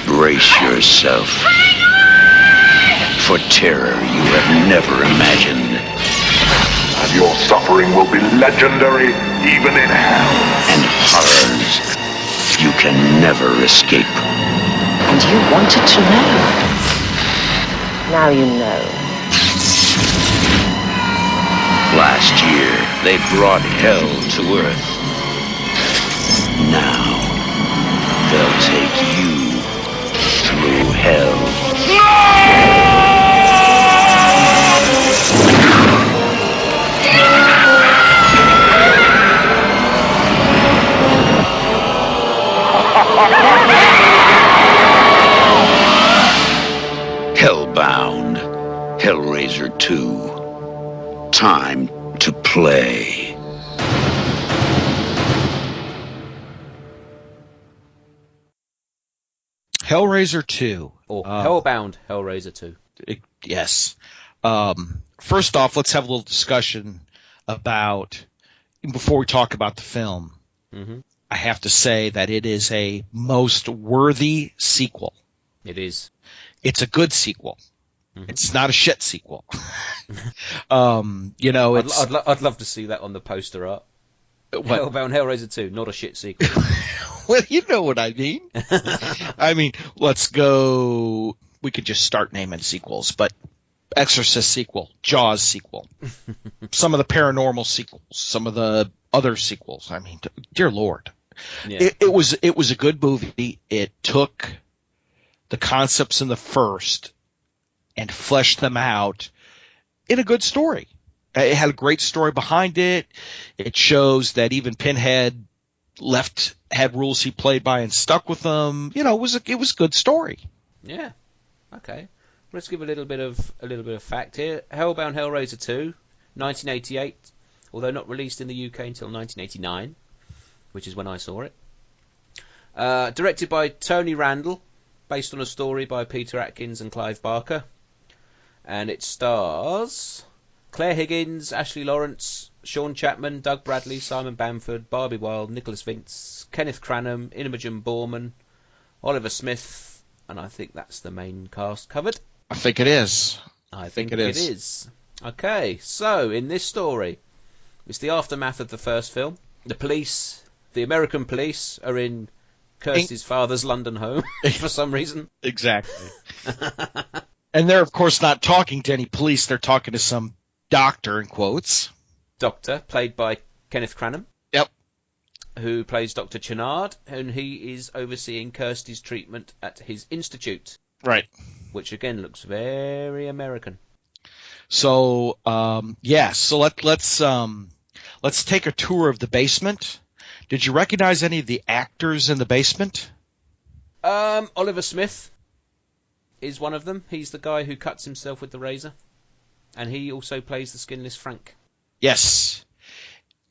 Brace yourself for terror you have never imagined. And your suffering will be legendary even in hell. And horrors you can never escape. And you wanted to know. Now you know. Last year, they brought hell to Earth. Now, they'll take you through hell. Hellbound, Hellraiser II. Time to play. Hellraiser 2. Or Hellbound, Hellraiser 2. Yes. First off, let's have a little discussion about, before we talk about the film, I have to say that it is a most worthy sequel. It is. It's a good sequel. It's not a shit sequel. It's... I'd love to see that on the poster art. Hellbound Hellraiser 2, not a shit sequel. Well, you know what I mean. I mean, let's go... We could just start naming sequels, but Exorcist sequel, Jaws sequel, some of the paranormal sequels, some of the other sequels. I mean, dear Lord. Yeah. It was a good movie. It took the concepts in the first and fleshed them out in a good story. It had a great story behind it. It shows that even Pinhead had rules he played by and stuck with them. You know, it was a good story. Yeah. Okay. Let's give a little bit of fact here. Hellbound Hellraiser II, 1988, although not released in the UK until 1989, which is when I saw it. Directed by Tony Randall, based on a story by Peter Atkins and Clive Barker. And it stars Claire Higgins, Ashley Lawrence, Sean Chapman, Doug Bradley, Simon Bamford, Barbie Wilde, Nicholas Vince, Kenneth Cranham, Imogen Borman, Oliver Smith, and I think that's the main cast covered. I think it is. I think it is. Okay, so in this story, it's the aftermath of the first film. The American police, are in Kirsty's father's London home for some reason. Exactly. And they're, of course, not talking to any police. They're talking to some doctor, in quotes. Doctor, played by Kenneth Cranham. Yep. Who plays Dr. Chenard, and he is overseeing Kirsty's treatment at his institute. Right. Which, again, looks very American. So, so let's take a tour of the basement. Did you recognize any of the actors in the basement? Oliver Smith is one of them. He's the guy who cuts himself with the razor. And he also plays the skinless Frank. Yes.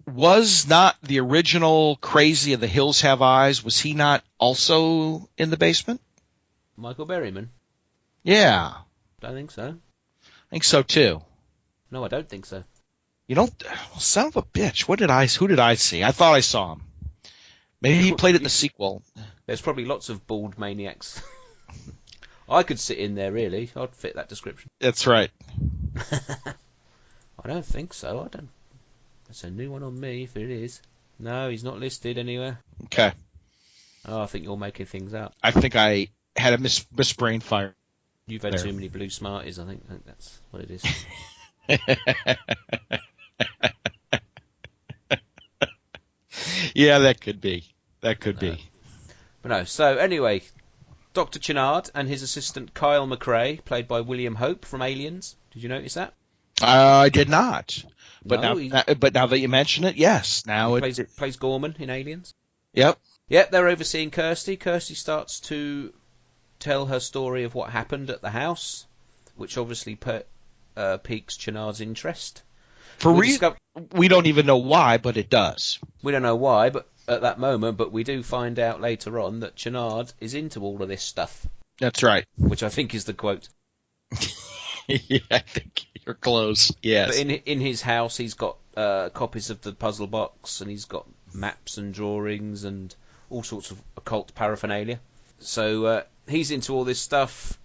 Was not the original Crazy of the Hills Have Eyes, was he not also in the basement? Michael Berryman? Yeah. Don't think so. I think so, too. No, I don't think so. You know, son of a bitch, who did I see? I thought I saw him. Maybe he played it in the sequel. There's probably lots of bald maniacs. I could sit in there, really. I'd fit that description. That's right. I don't think so. I don't. That's a new one on me, if it is. No, he's not listed anywhere. Okay. Oh, I think you're making things up. I think I had a misbrain fire. You've had too many blue Smarties, I think that's what it is. Yeah, that could be. That could be. But no, so anyway, Dr. Chenard and his assistant Kyle McRae, played by William Hope from Aliens. Did you notice that? I did not. But No, now that you mention it, yes. Now plays Gorman in Aliens. Yep. Yep, they're overseeing Kirsty. Kirsty starts to tell her story of what happened at the house, which obviously piques Chenard's interest. We don't even know why, but it does. We don't know why, but at that moment, but we do find out later on that Chenard is into all of this stuff. That's right. Which I think is the quote. Yeah, I think you're close. Yes. But in his house, he's got copies of the puzzle box, and he's got maps and drawings and all sorts of occult paraphernalia. So he's into all this stuff.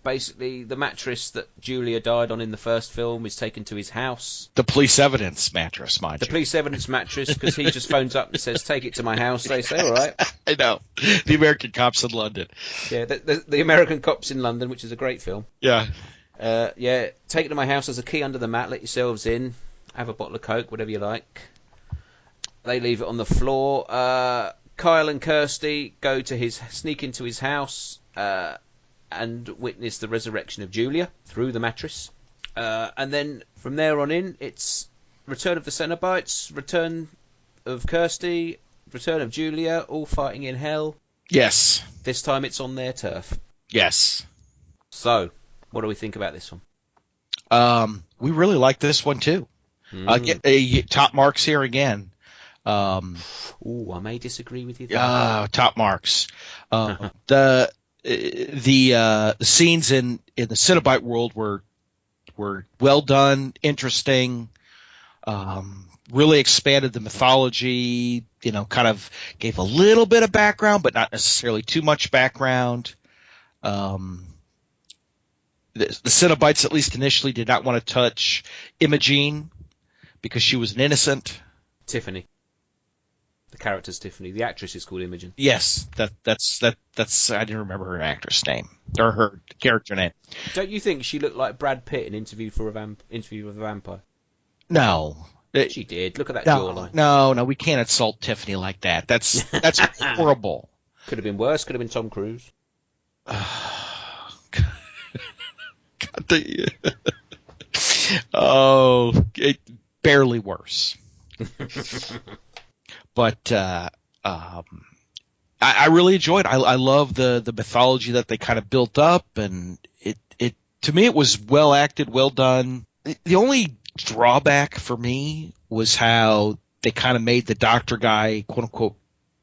Basically, the mattress that Julia died on in the first film is taken to his house. The police evidence mattress, mind you. The police evidence mattress, because he just phones up and says, take it to my house. They say, all right. I know. The American Cops in London. Yeah, the American Cops in London, which is a great film. Yeah. Take it to my house. There's a key under the mat. Let yourselves in. Have a bottle of Coke, whatever you like. They leave it on the floor. Kyle and Kirsty sneak into his house and witness the resurrection of Julia through the mattress. And then from there on in, it's return of the Cenobites, return of Kirsty, return of Julia, all fighting in hell. Yes. This time it's on their turf. Yes. So, what do we think about this one? We really like this one too. Top marks here again. I may disagree with you. Top marks. The scenes in the Cenobite world were well done, interesting. Really expanded the mythology. Kind of gave a little bit of background, but not necessarily too much background. The Cenobites, at least initially, did not want to touch Imogene because she was an innocent. Tiffany. The character's Tiffany. The actress is called Imogen. Yes, that's. I didn't remember her actress name or her character name. Don't you think she looked like Brad Pitt in Interview with a Vampire? No, she did. Look at that jawline. No, we can't insult Tiffany like that. That's horrible. Could have been worse. Could have been Tom Cruise. It barely worse. But I really enjoyed it. I love the mythology that they kind of built up, and it to me it was well acted, well done. The only drawback for me was how they kind of made the Doctor guy, quote unquote,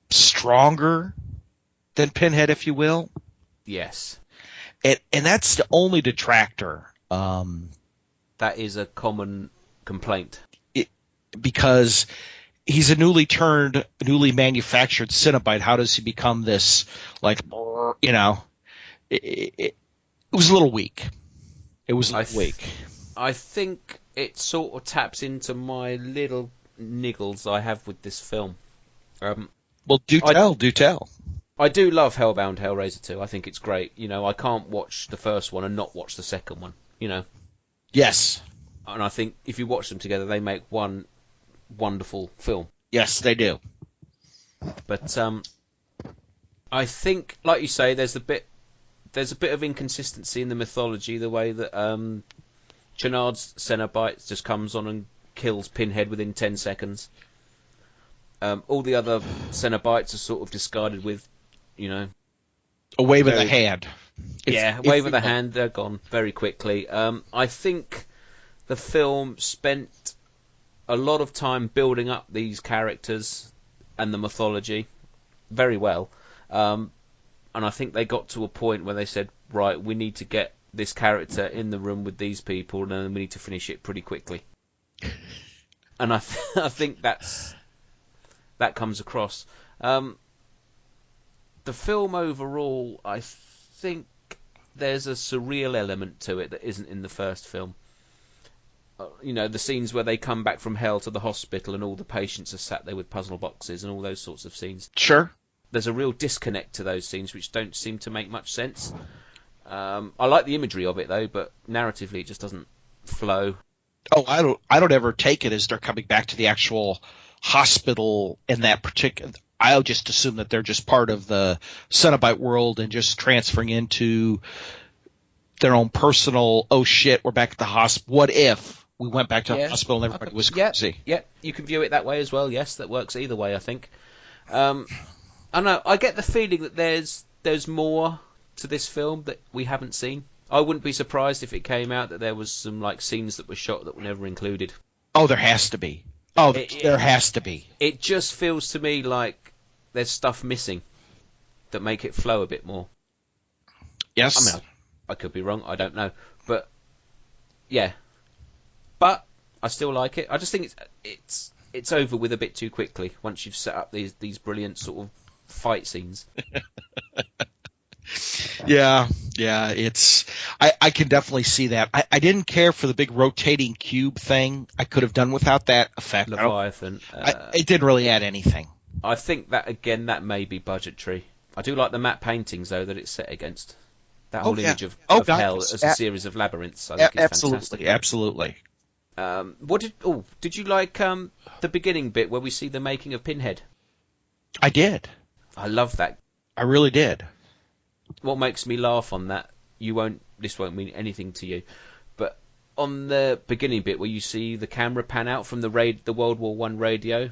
stronger than Pinhead, if you will. Yes. And that's the only detractor. That is a common complaint. Because he's a newly manufactured Cenobite. How does he become this, like, you know? It was a little weak. It was a little weak. I think it sort of taps into my little niggles I have with this film. Well, do tell. I do love Hellbound, Hellraiser 2. I think it's great. You know, I can't watch the first one and not watch the second one, you know. Yes. And I think if you watch them together, they make one wonderful film. Yes, they do. But I think, like you say, there's a bit of inconsistency in the mythology, the way that Chernard's Cenobite just comes on and kills Pinhead within 10 seconds. All the other Cenobites are sort of discarded with, you know... a wave of the hand. A wave of the hand, they're gone very quickly. I think the film spent a lot of time building up these characters and the mythology very well. And I think they got to a point where they said, right, we need to get this character in the room with these people, and then we need to finish it pretty quickly. And I think that comes across. The film overall, I think there's a surreal element to it that isn't in the first film. You know, the scenes where they come back from hell to the hospital and all the patients are sat there with puzzle boxes and all those sorts of scenes. Sure. There's a real disconnect to those scenes which don't seem to make much sense. I like the imagery of it though, but narratively it just doesn't flow. Oh, I don't ever take it as they're coming back to the actual hospital in that particular. I'll just assume that they're just part of the Cenobite world and just transferring into their own personal. Oh shit, we're back at the hospital. What if we went back to the hospital and everybody was crazy? Yeah, you can view it that way as well. Yes, that works either way. I think. I know. I get the feeling that there's more to this film that we haven't seen. I wouldn't be surprised if it came out that there was some like scenes that were shot that were never included. Oh, there has to be. Oh, there has to be. It just feels to me like there's stuff missing that make it flow a bit more. Yes. I mean, I could be wrong. I don't know. But yeah. But I still like it. I just think it's over with a bit too quickly once you've set up these brilliant sort of fight scenes. Yeah, it's. I can definitely see that. I didn't care for the big rotating cube thing. I could have done without that effect. Leviathan. It didn't really add anything. I think that again, that may be budgetary. I do like the matte paintings though that it's set against. That whole image of hell as a series of labyrinths. I think is fantastic. Absolutely. Did you like the beginning bit where we see the making of Pinhead? I did. I love that. I really did. What makes me laugh on that, this won't mean anything to you, but on the beginning bit where you see the camera pan out from the World War I radio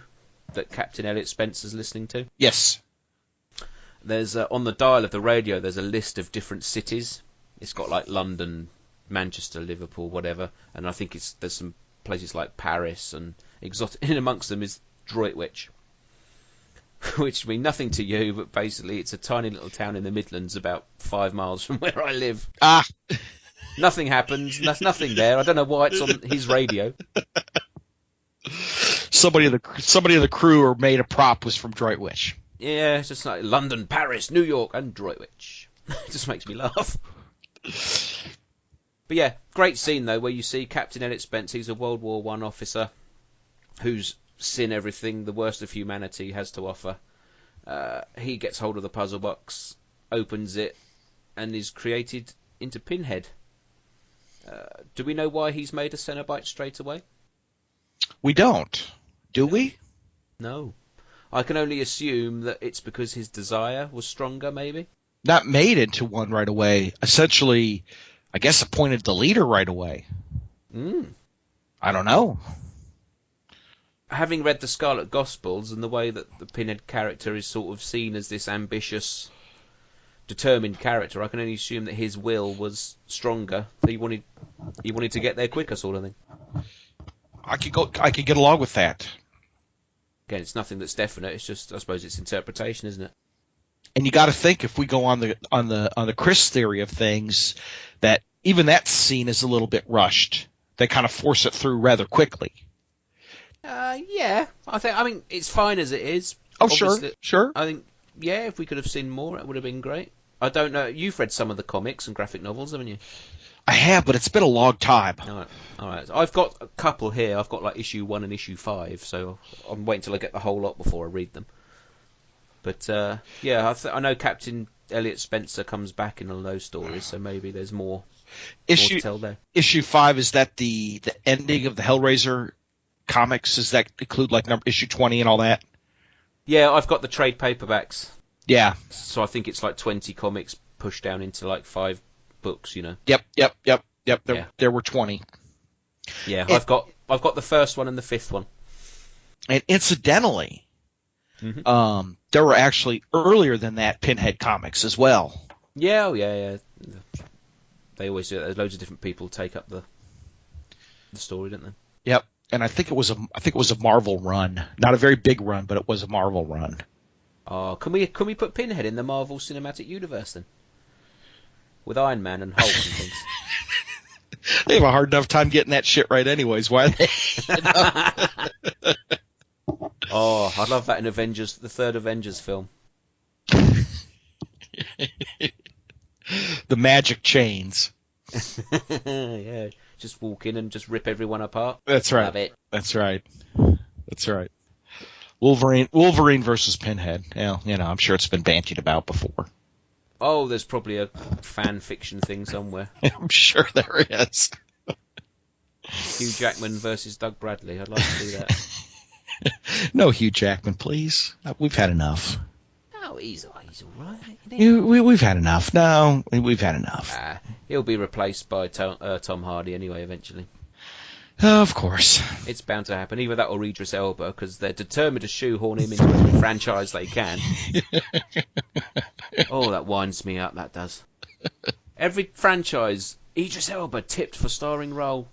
that Captain Elliot Spencer's listening to. Yes. There's on the dial of the radio, there's a list of different cities. It's got like London, Manchester, Liverpool, whatever, and I think there's some places like Paris and exotic. In amongst them is Droitwich. Which mean nothing to you, but basically it's a tiny little town in the Midlands about 5 miles from where I live. Ah! Nothing happens. There's nothing there. I don't know why it's on his radio. Somebody in the crew or made a prop was from Droitwich. Yeah, it's just like London, Paris, New York, and Droitwich. It just makes me laugh. But yeah, great scene though, where you see Captain Elliot Spence. He's a World War I officer who's seen everything the worst of humanity has to offer. He gets hold of the puzzle box, opens it, and is created into Pinhead. Do we know why he's made a Cenobite straight away? We don't. Do we? No. I can only assume that it's because his desire was stronger, maybe. not made into one right away. Essentially, I guess appointed the leader right away. I don't know. Having read the Scarlet Gospels and the way that the Pinhead character is sort of seen as this ambitious, determined character, I can only assume that his will was stronger. He wanted to get there quicker, sort of thing. I could get along with that. Again, it's nothing that's definite. It's just, I suppose, it's interpretation, isn't it? And you got to think, if we go on the Chris theory of things, that even that scene is a little bit rushed. They kind of force it through rather quickly. Yeah, I mean, it's fine as it is. Oh, Obviously, sure. I think, yeah, if we could have seen more, it would have been great. I don't know. You've read some of the comics and graphic novels, haven't you? I have, but it's been a long time. All right. I've got a couple here. I've got like issue 1 and issue 5, so I'm waiting till I get the whole lot before I read them. But yeah, I know Captain Elliot Spencer comes back in all those stories, so maybe there's more to tell there. Issue 5, is that the ending of the Hellraiser comics? Does that include like issue 20 and all that? Yeah, I've got the trade paperbacks. Yeah. So I think it's like 20 comics pushed down into like 5 books, you know. Yep. There were 20. Yeah, I've got the first one and the 5th one. And incidentally, there were actually earlier than that Pinhead comics as well. Yeah, yeah. They always do that. There's loads of different people take up the story, don't they? Yep. And I think it was a Marvel run. Not a very big run, but it was a Marvel run. Oh, can we put Pinhead in the Marvel Cinematic Universe then? With Iron Man and Hulk and things. They have a hard enough time getting that shit right anyways. Why are they? Oh, I'd love that in Avengers, the third Avengers film. The magic chains. Yeah, just walk in and just rip everyone apart. That's right. Love it. That's right. Wolverine versus Pinhead. Well, I'm sure it's been bantied about before. Oh, there's probably a fan fiction thing somewhere. I'm sure there is. Hugh Jackman versus Doug Bradley. I'd like to see that. No Hugh Jackman, please. We've had enough. Oh, he's all right. We've had enough. No, we've had enough. He'll be replaced by Tom Hardy anyway, eventually. Of course. It's bound to happen. Either that or Idris Elba, because they're determined to shoehorn him into every franchise they can. Oh, that winds me up, that does. Every franchise, Idris Elba tipped for starring role.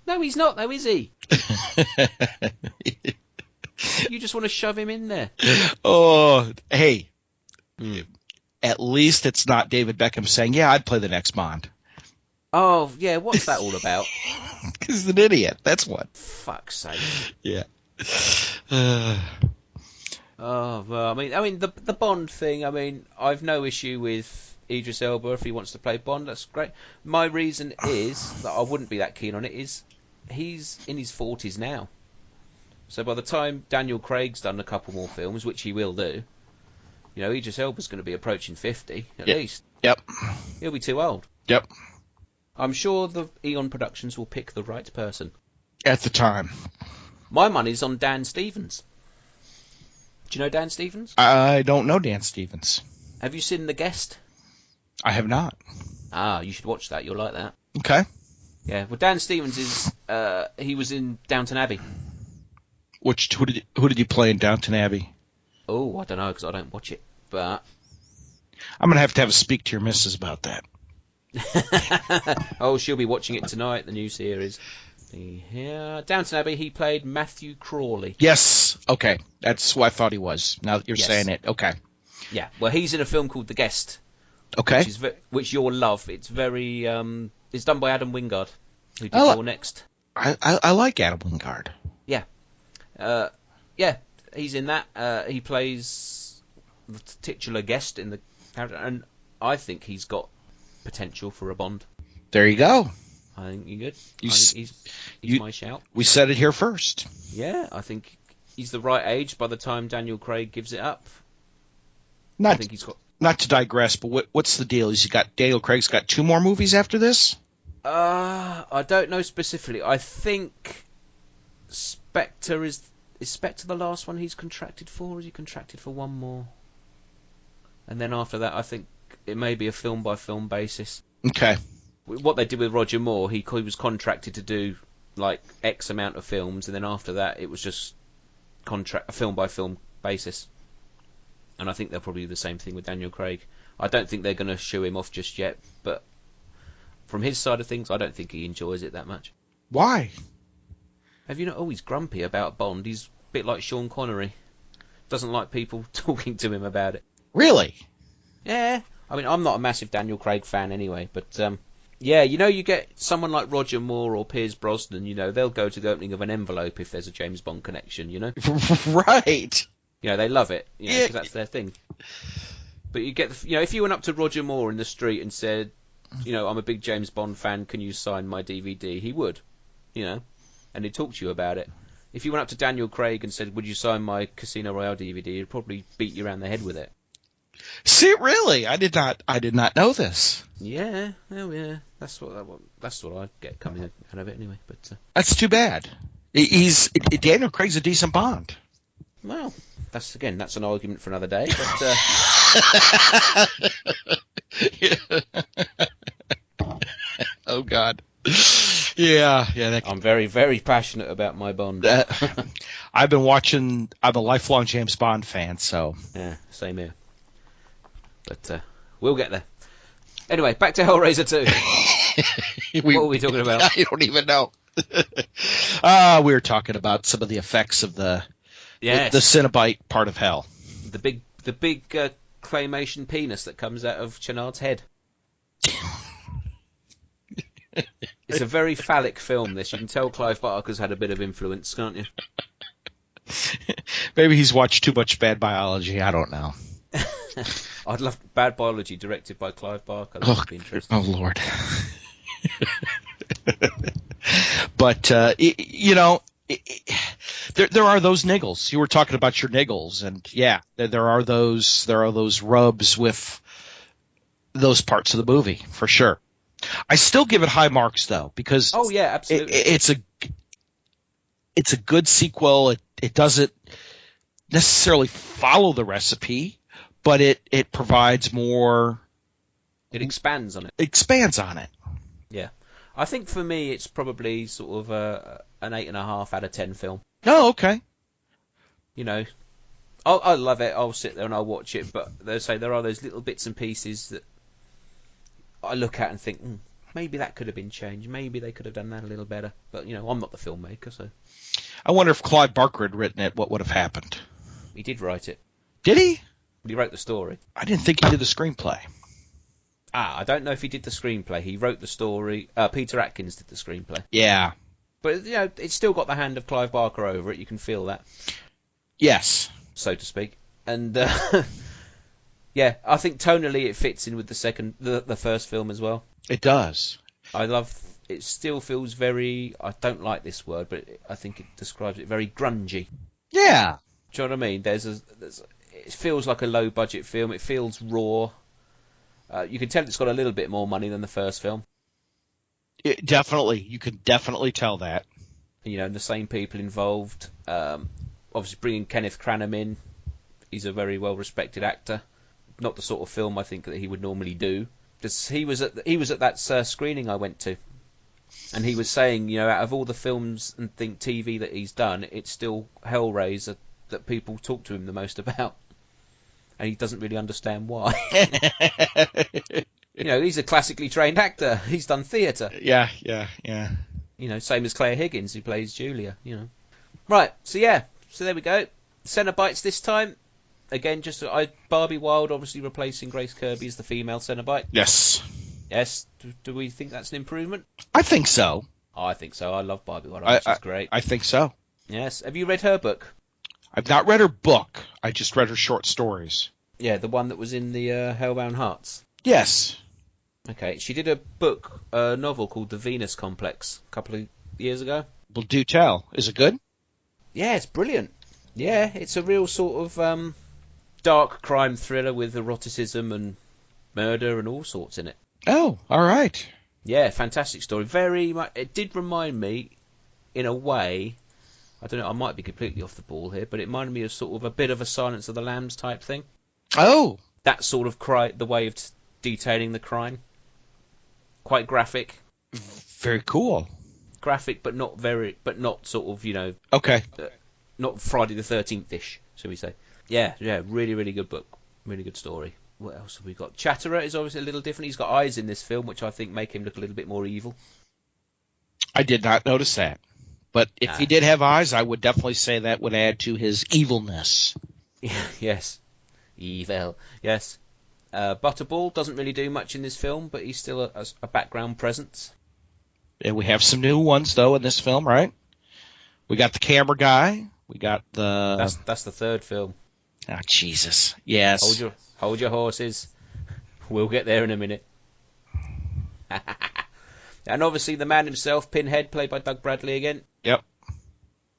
No, he's not, though, is he? You just want to shove him in there. Oh, hey. At least it's not David Beckham saying, yeah, I'd play the next Bond. Oh, yeah, what's that all about? Because he's an idiot, that's what. Fuck's sake. Yeah. Oh, well, I mean, the Bond thing, I mean, I've no issue with Idris Elba if he wants to play Bond, that's great. My reason is, that I wouldn't be that keen on it, is he's in his 40s now. So by the time Daniel Craig's done a couple more films, which he will do, Idris Elba's going to be approaching 50, at least. Yep. He'll be too old. Yep. I'm sure the Eon Productions will pick the right person. At the time. My money's on Dan Stevens. Do you know Dan Stevens? I don't know Dan Stevens. Have you seen The Guest? I have not. Ah, you should watch that. You'll like that. Okay. Yeah. Well, Dan Stevens is. He was in Downton Abbey. Who did you play in Downton Abbey? Oh, I don't know because I don't watch it. But I'm gonna have to speak to your missus about that. Oh, she'll be watching it tonight. The new series. Yeah, Downton Abbey. He played Matthew Crawley. Yes. Okay, that's who I thought he was. Now that you're saying it, okay. Yeah. Well, he's in a film called The Guest. Okay. Which you'll love. It's very. It's done by Adam Wingard, who did Your Next. I like Adam Wingard. Yeah. Yeah. He's in that. He plays the titular guest in the character, and I think he's got potential for a Bond. There you go. I think you're good. I think he's my shout. We said it here first. Yeah, I think he's the right age by the time Daniel Craig gives it up. I think he's got. Not to digress, but what's the deal? Daniel Craig's got 2 more movies after this? I don't know specifically. I think Spectre is Spectre the last one he's contracted for, or is he contracted for one more? And then after that, I think it may be a film-by-film basis. Okay. What they did with Roger Moore, he was contracted to do like X amount of films, and then after that it was just a film-by-film basis. And I think they'll probably do the same thing with Daniel Craig. I don't think they're going to shoo him off just yet, but from his side of things, I don't think he enjoys it that much. Why? Have you not always grumpy about Bond? He's a bit like Sean Connery. Doesn't like people talking to him about it. Really? Yeah. I mean, I'm not a massive Daniel Craig fan anyway, but yeah, you get someone like Roger Moore or Pierce Brosnan, they'll go to the opening of an envelope if there's a James Bond connection, Right. They love it, Yeah. 'cause that's their thing. But you get, if you went up to Roger Moore in the street and said, I'm a big James Bond fan, can you sign my DVD? He would, and he'd talk to you about it. If you went up to Daniel Craig and said, would you sign my Casino Royale DVD, he'd probably beat you around the head with it. See, really? I did not know this. Yeah, oh yeah, that's what I get coming out of it anyway. But That's too bad. Daniel Craig's a decent Bond. Well, that's an argument for another day. But Oh God. Yeah. I'm very, very passionate about my Bond. I'm a lifelong James Bond fan, so. Yeah, same here. But we'll get there. Anyway, back to Hellraiser 2. What were we talking about? I don't even know. We were talking about some of the effects of the Cenobite part of hell. The big claymation penis that comes out of Chenard's head. It's a very phallic film, this. You can tell Clive Barker's had a bit of influence, can't you? Maybe he's watched too much Bad Biology. I don't know. I'd love Bad Biology, directed by Clive Barker. That would be interesting. Oh, Lord. But, there are those niggles. You were talking about your niggles, and yeah, there are those rubs with those parts of the movie, for sure. I still give it high marks, though, because oh yeah, absolutely, it's a good sequel. It doesn't necessarily follow the recipe, but it provides more. It expands on it. Yeah, I think for me it's probably sort of an 8.5 out of 10 film. Oh, okay. I love it. I'll sit there and I'll watch it, but they say there are those little bits and pieces that I look at and think, maybe that could have been changed. Maybe they could have done that a little better. But, I'm not the filmmaker, so. I wonder if Clive Barker had written it, what would have happened? He did write it. Did he? But he wrote the story. I didn't think he did the screenplay. I don't know if he did the screenplay. He wrote the story. Peter Atkins did the screenplay. Yeah. But, it's still got the hand of Clive Barker over it. You can feel that. Yes. So to speak. And, yeah, I think tonally it fits in with the first film as well. It does. It still feels very, I don't like this word, but I think it describes it very grungy. Yeah. Do you know what I mean? It feels like a low budget film. It feels raw. You can tell it's got a little bit more money than the first film. Definitely. You can definitely tell that. And the same people involved. Obviously bringing Kenneth Branagh in. He's a very well-respected actor. Not the sort of film I think that he would normally do. Because he was at that screening I went to, and he was saying, out of all the films and TV that he's done, it's still Hellraiser that people talk to him the most about, and he doesn't really understand why. He's a classically trained actor. He's done theatre. Yeah. Same as Claire Higgins, who plays Julia. Right. So there we go. Cenobites this time. Again, Barbie Wilde obviously replacing Grace Kirby as the female Cenobite. Yes. Yes. Do we think that's an improvement? I think so. Oh, I think so. I love Barbie Wilde. She's great. I think so. Yes. Have you read her book? I've not read her book. I just read her short stories. Yeah, the one that was in the Hellbound Hearts. Yes. Okay. She did a novel called The Venus Complex a couple of years ago. Well, do tell. Is it good? Yeah, it's brilliant. Yeah, it's a real sort of dark crime thriller with eroticism and murder and all sorts in it. Oh, all right. Yeah, fantastic story. Very much. It did remind me, in a way, I don't know, I might be completely off the ball here, but it reminded me of sort of a bit of a Silence of the Lambs type thing. Oh. That sort of the way of detailing the crime. Quite graphic. Very cool. Graphic, but not sort of, Okay. Not Friday the 13th-ish, shall we say. Yeah, really, really good book. Really good story. What else have we got? Chatterer is obviously a little different. He's got eyes in this film, which I think make him look a little bit more evil. I did not notice that. But if he did have eyes, I would definitely say that would add to his evilness. Yes. Evil. Yes. Butterball doesn't really do much in this film, but he's still a background presence. And we have some new ones, though, in this film, right? We got the camera guy. We got the... That's the third film. Oh, Jesus. Yes. Hold your horses. We'll get there in a minute. And obviously the man himself, Pinhead, played by Doug Bradley again. Yep.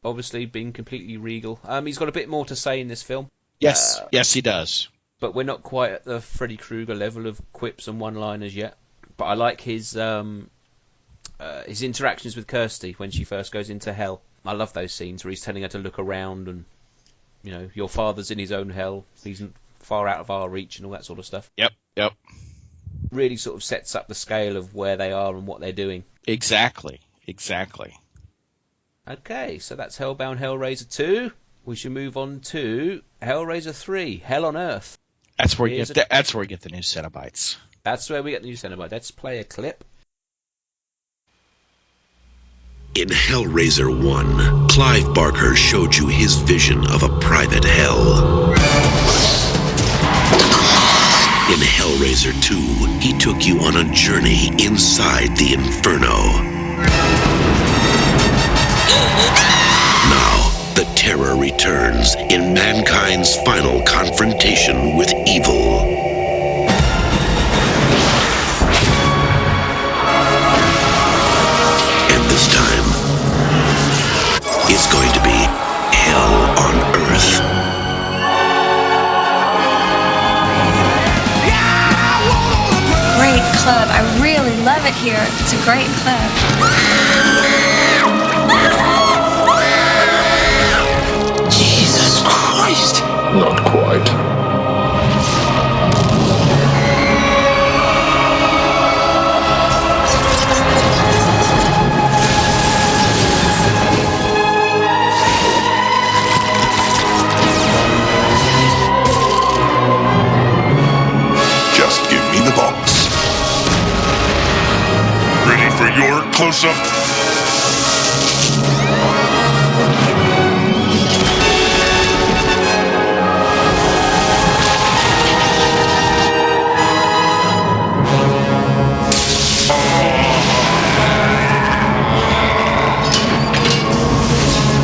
Obviously being completely regal. He's got a bit more to say in this film. Yes. Yes, he does. But we're not quite at the Freddy Krueger level of quips and one-liners yet. But I like his interactions with Kirsty when she first goes into hell. I love those scenes where he's telling her to look around and, your father's in his own hell. He's far out of our reach and all that sort of stuff. Yep. Really sort of sets up the scale of where they are and what they're doing. Exactly. Okay, so that's Hellbound Hellraiser 2. We should move on to Hellraiser 3, Hell on Earth. That's where we get the new Cenobites. That's where we get the new Cenobite. Let's play a clip. In Hellraiser 1, Clive Barker showed you his vision of a private hell. In Hellraiser 2, he took you on a journey inside the Inferno. Now, the terror returns in mankind's final confrontation with evil. And this time, it's going to be hell on Earth. Great club. I really love it here. It's a great club. Jesus Christ! Not quite. Just give me the box. Ready for your close-up?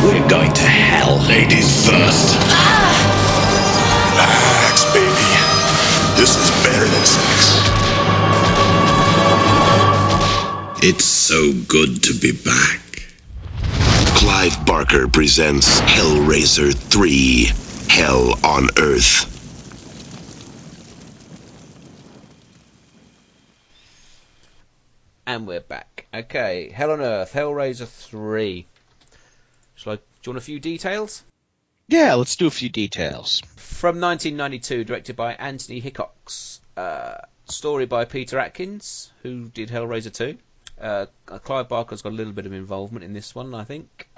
We're going to hell. Ladies first. Relax, baby. This is better than sex. It's so good to be back. Clive Barker presents Hellraiser III, Hell on Earth. And we're back. Okay, Hell on Earth, Hellraiser 3. Do you want a few details? Yeah, let's do a few details. From 1992, directed by Anthony Hickox. Story by Peter Atkins, who did Hellraiser 2. Clive Barker's got a little bit of involvement in this one, I think.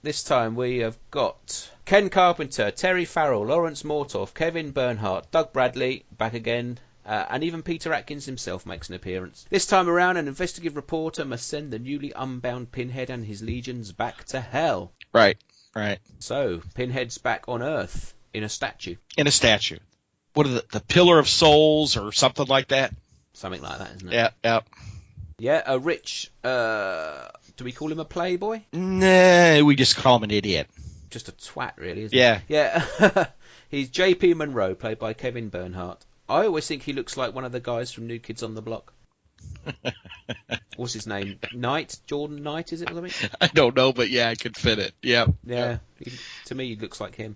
This time we have got Ken Carpenter, Terry Farrell, Lawrence Mortoff, Kevin Bernhardt, Doug Bradley, back again, and even Peter Atkins himself makes an appearance. This time around, an investigative reporter must send the newly unbound Pinhead and his legions back to hell. Right. So, Pinhead's back on Earth in a statue. What are the Pillar of Souls or something like that? Something like that, isn't it? Yeah. Yeah, a rich, do we call him a playboy? Nah, we just call him an idiot. Just a twat, really, isn't Yeah. he? Yeah. He's J.P. Monroe, played by Kevin Bernhardt. I always think he looks like one of the guys from New Kids on the Block. What's his name? Knight? Jordan Knight, is it? Or something? I don't know, but yeah, I could fit it. Yeah. To me, he looks like him.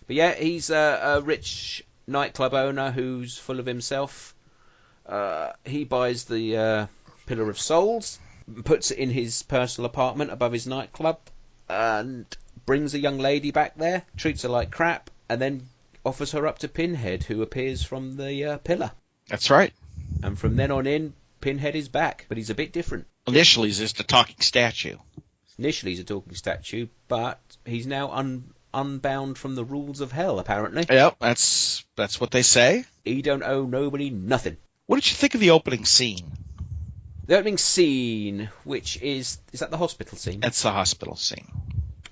But yeah, he's a rich nightclub owner who's full of himself. He buys the Pillar of Souls, puts it in his personal apartment above his nightclub, and brings a young lady back there, treats her like crap, and then offers her up to Pinhead, who appears from the pillar. That's right. And from then on in, Pinhead is back, but he's a bit different. Initially, he's just a talking statue. Initially, he's a talking statue, but he's now unbound from the rules of hell, apparently. Yep, that's what they say. He don't owe nobody nothing. What did you think of the opening scene? The opening scene, which is that the hospital scene? That's the hospital scene.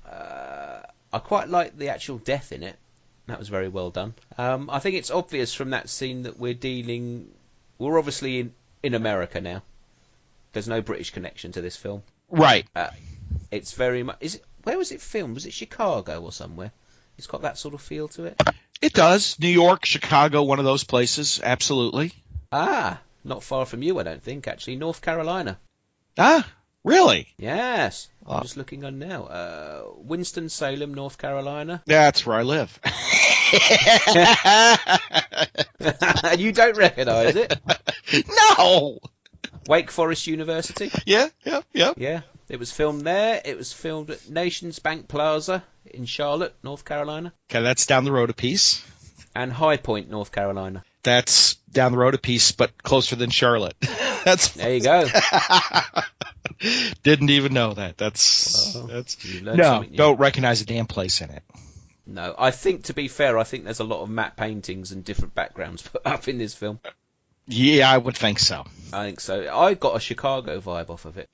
I quite like the actual death in it. That was very well done. I think it's obvious from that scene that we're obviously in America now. There's no British connection to this film. Right. It's very much... Where was it filmed? Was it Chicago or somewhere? It's got that sort of feel to it. It does. New York, Chicago, one of those places. Absolutely. Ah, not far from you, I don't think, actually. North Carolina. Ah, really? Yes. I'm just looking on now. Winston-Salem, North Carolina. That's where I live. And you don't recognise it? No! Wake Forest University? Yeah. Yeah. It was filmed there. It was filmed at Nations Bank Plaza in Charlotte, North Carolina. Okay, that's down the road a piece. And High Point, North Carolina. That's down the road a piece, but closer than Charlotte. There you go. Didn't even know that. That's no. Don't recognize a damn place in it. No, I think, to be fair, I think there's a lot of matte paintings and different backgrounds put up in this film. Yeah, I would think so. I think so. I got a Chicago vibe off of it.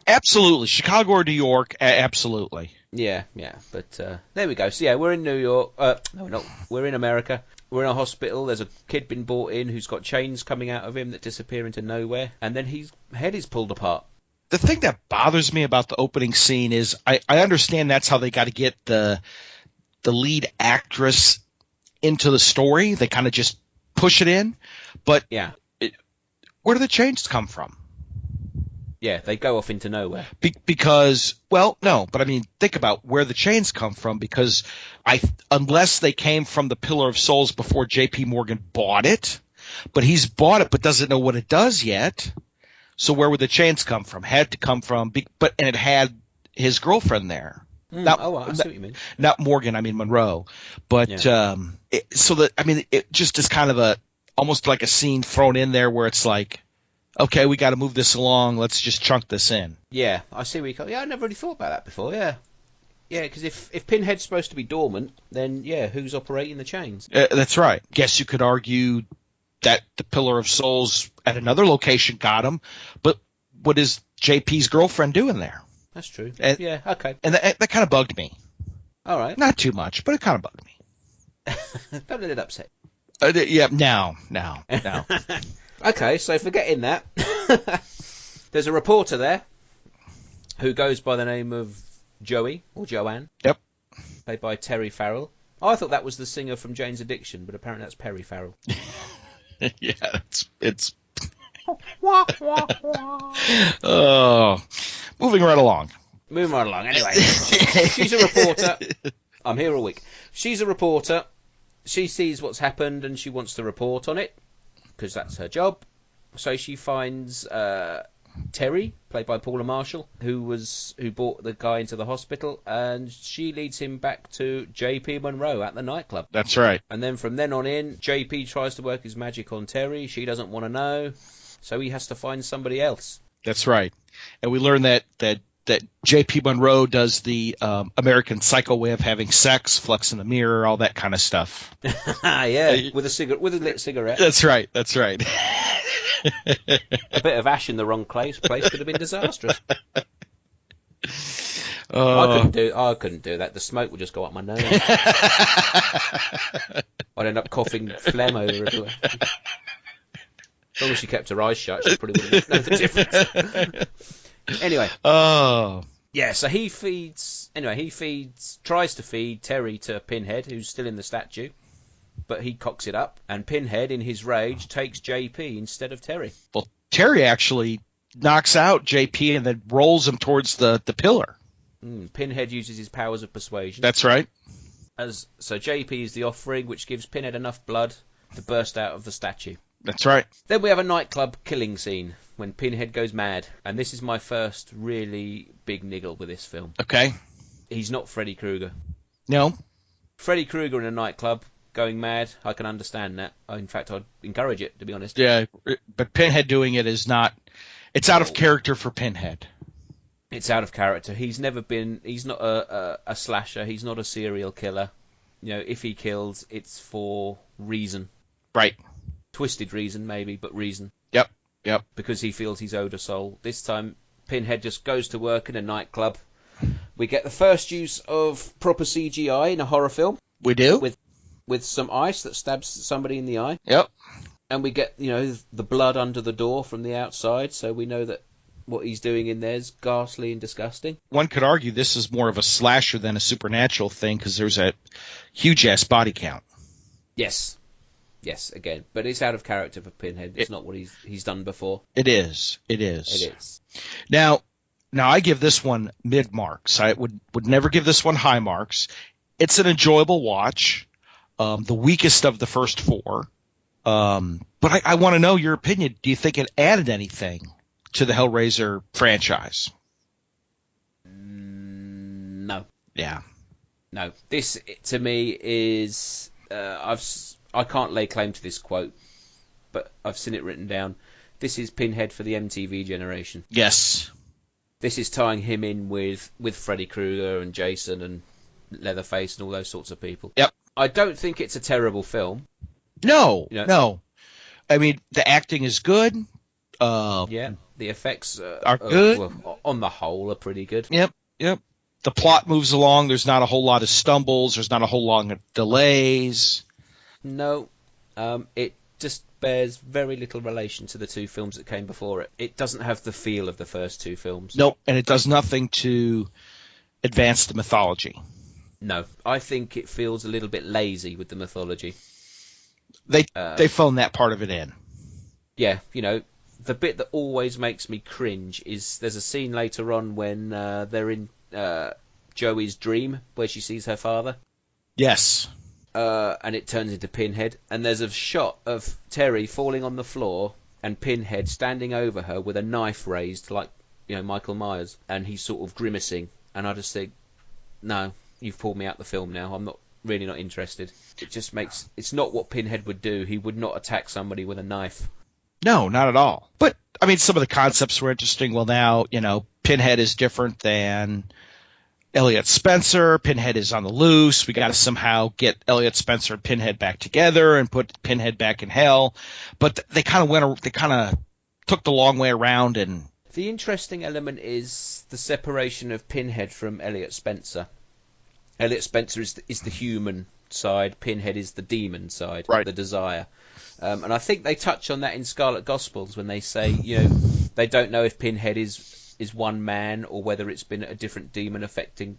Absolutely. Chicago or New York, absolutely. Yeah. But there we go. So, yeah, we're in New York. No, we're not. We're in America. We're in a hospital. There's a kid been brought in who's got chains coming out of him that disappear into nowhere. And then his head is pulled apart. The thing that bothers me about the opening scene is I understand that's how they got to get the lead actress into the story. They kind of just push it in. But yeah, where do the chains come from? Yeah, they go off into nowhere. Because, well, no, but I mean, think about where the chains come from, because unless they came from the Pillar of Souls before J.P. Morgan bought it, but he's bought it but doesn't know what it does yet. So where would the chains come from? Had to come from, and it had his girlfriend there. I see what you mean. Not Morgan, I mean Monroe. But yeah. It just is kind of almost like a scene thrown in there where it's like, okay, we got to move this along. Let's just chunk this in. Yeah, I see where you come. Yeah, I never really thought about that before. Yeah, because if Pinhead's supposed to be dormant, then who's operating the chains? That's right. Guess you could argue that the Pillar of Souls at another location got him, but what is JP's girlfriend doing there? That's true. Yeah, okay. And that kind of bugged me. All right. Not too much, but it kind of bugged me. Don't let it upset. Yeah, now. Okay, so forgetting that, there's a reporter there who goes by the name of Joey, or Joanne. Yep. Played by Terry Farrell. I thought that was the singer from Jane's Addiction, but apparently that's Perry Farrell. Yeah, it's... Oh, moving right along. Anyway, she's a reporter. I'm here all week. She's a reporter. She sees what's happened and she wants to report on it, because that's her job. So she finds Terry, played by Paula Marshall, who brought the guy into the hospital, and she leads him back to J.P. Monroe at the nightclub. That's right. And then from then on in, J.P. tries to work his magic on Terry. She doesn't want to know, so he has to find somebody else. That's right. And we learn that J.P. Monroe does the American Psycho way of having sex, flux in the mirror, all that kind of stuff. Yeah, with a lit cigarette. That's right. A bit of ash in the wrong place could have been disastrous. I couldn't do that. The smoke would just go up my nose. I'd end up coughing phlegm over everywhere. As long as she kept her eyes shut, she probably wouldn't know the difference. Anyway. Oh. Yeah, so he tries to feed Terry to Pinhead, who's still in the statue, but he cocks it up, and Pinhead, in his rage, takes JP instead of Terry. Well, Terry actually knocks out JP and then rolls him towards the pillar. Pinhead uses his powers of persuasion. That's right. So JP is the offering, which gives Pinhead enough blood to burst out of the statue. That's right. Then we have a nightclub killing scene when Pinhead goes mad. And this is my first really big niggle with this film. Okay. He's not Freddy Krueger. No. Freddy Krueger in a nightclub going mad, I can understand that. In fact, I'd encourage it, to be honest. Yeah, but Pinhead doing it is not. It's out of character for Pinhead. It's out of character. He's not a slasher. He's not a serial killer. If he kills, it's for reason. Right. Twisted reason, maybe, but reason. Yep. Because he feels he's owed a soul. This time, Pinhead just goes to work in a nightclub. We get the first use of proper CGI in a horror film. We do. With some ice that stabs somebody in the eye. Yep. And we get, the blood under the door from the outside, so we know that what he's doing in there is ghastly and disgusting. One could argue this is more of a slasher than a supernatural thing because there's a huge-ass body count. Yes, again. But it's out of character for Pinhead. It's not what he's done before. It is. Now I give this one mid marks. I would never give this one high marks. It's an enjoyable watch. The weakest of the first four. But I want to know your opinion. Do you think it added anything to the Hellraiser franchise? No. Yeah. No. This, to me, is... I can't lay claim to this quote, but I've seen it written down. This is Pinhead for the MTV generation. Yes. This is tying him in with Freddy Krueger and Jason and Leatherface and all those sorts of people. Yep. I don't think it's a terrible film. No. I mean, the acting is good. The effects are good. On the whole, are pretty good. Yep. The plot moves along. There's not a whole lot of stumbles. There's not a whole lot of delays. No. It just bears very little relation to the two films that came before it. It doesn't have the feel of the first two films. Nope, and it does nothing to advance the mythology. No, I think it feels a little bit lazy with the mythology. They phone that part of it in. Yeah, the bit that always makes me cringe is there's a scene later on when they're in Joey's dream where she sees her father. Yes. And it turns into Pinhead, and there's a shot of Terry falling on the floor and Pinhead standing over her with a knife raised like Michael Myers, and he's sort of grimacing, and I just think, no, you've pulled me out the film now. I'm really not interested. It just it's not what Pinhead would do. He would not attack somebody with a knife. No, not at all. But I mean, some of the concepts were interesting. Well, now Pinhead is different than Elliot Spencer. Pinhead is on the loose. We got to somehow get Elliot Spencer and Pinhead back together and put Pinhead back in hell. But they kind of took the long way around. And the interesting element is the separation of Pinhead from Elliot Spencer. Elliot Spencer is the human side. Pinhead is the demon side, right. The desire. And I think they touch on that in Scarlet Gospels when they say, they don't know if Pinhead is one man or whether it's been a different demon affecting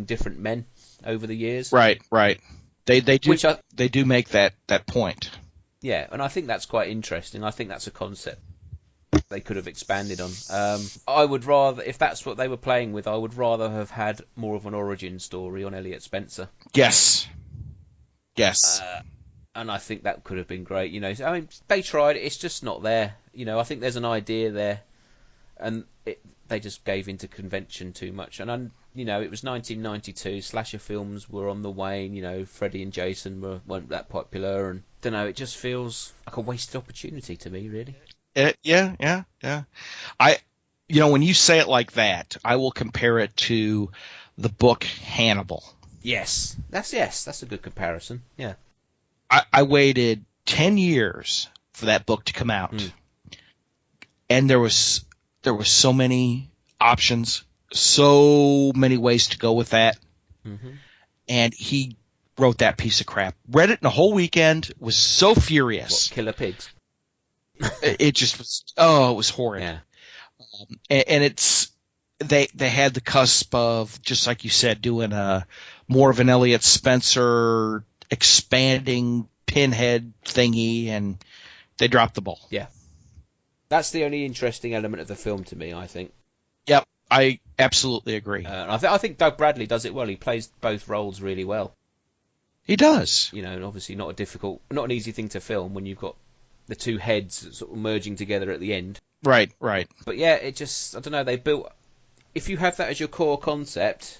different men over the years. Right. They do make that point. Yeah, and I think that's quite interesting. I think that's a concept they could have expanded on. I would rather, if that's what they were playing with, I would rather have had more of an origin story on Elliot Spencer. Yes. And I think that could have been great. I mean, they tried. It's just not there. I think there's an idea there. And they just gave into convention too much. And, it was 1992. Slasher films were on the wane. Freddy and Jason weren't that popular. And, it just feels like a wasted opportunity to me, really. Yeah. When you say it like that, I will compare it to the book Hannibal. Yes. That's a good comparison. Yeah. I waited 10 years for that book to come out. And there was so many options, so many ways to go with that. Mm-hmm. And he wrote that piece of crap. Read it in a whole weekend, was so furious. Killer Pigs? It just was, it was horrid. Yeah. And they had the cusp of, just like you said, doing more of an Elliot Spencer expanding Pinhead thingy, and they dropped the ball. Yeah. That's the only interesting element of the film to me, I think. Yep, I absolutely agree. I think Doug Bradley does it well. He plays both roles really well. He does. And obviously not an easy thing to film when you've got the two heads sort of merging together at the end. Right. But yeah, it just, I don't know, if you have that as your core concept,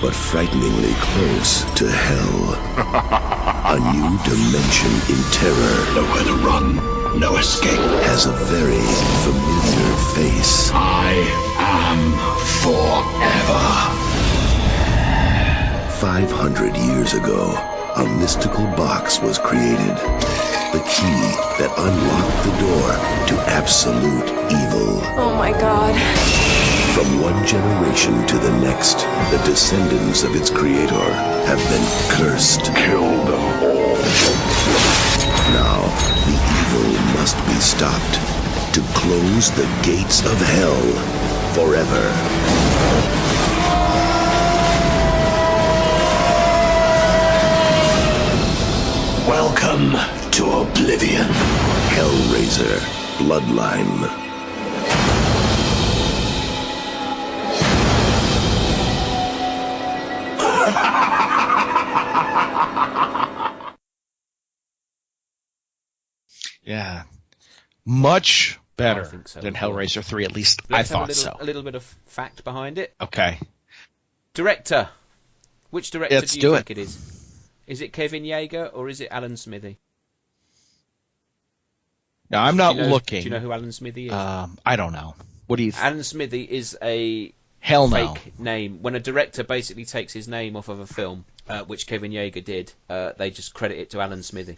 but frighteningly close to hell. A new dimension in terror. Nowhere to run, no escape. Has a very familiar face. I am forever. 500 years ago, a mystical box was created. The key that unlocked the door to absolute evil. Oh my God. From one generation to the next, the descendants of its creator have been cursed. Kill them all. Now, the evil must be stopped to close the gates of hell forever. Welcome to Oblivion. Hellraiser Bloodline. Yeah. Much better so, than Hellraiser 3, at least Let's I thought have so. A little bit of fact behind it. Okay. Director. Which director Let's do you do think it is? Is it Kevin Yeager or is it Alan Smithy? Now, I'm not looking. Do you know who Alan Smithy is? I don't know. What do you think? Alan Smithy is a Hell no. fake name. When a director basically takes his name off of a film, which Kevin Yeager did, they just credit it to Alan Smithy.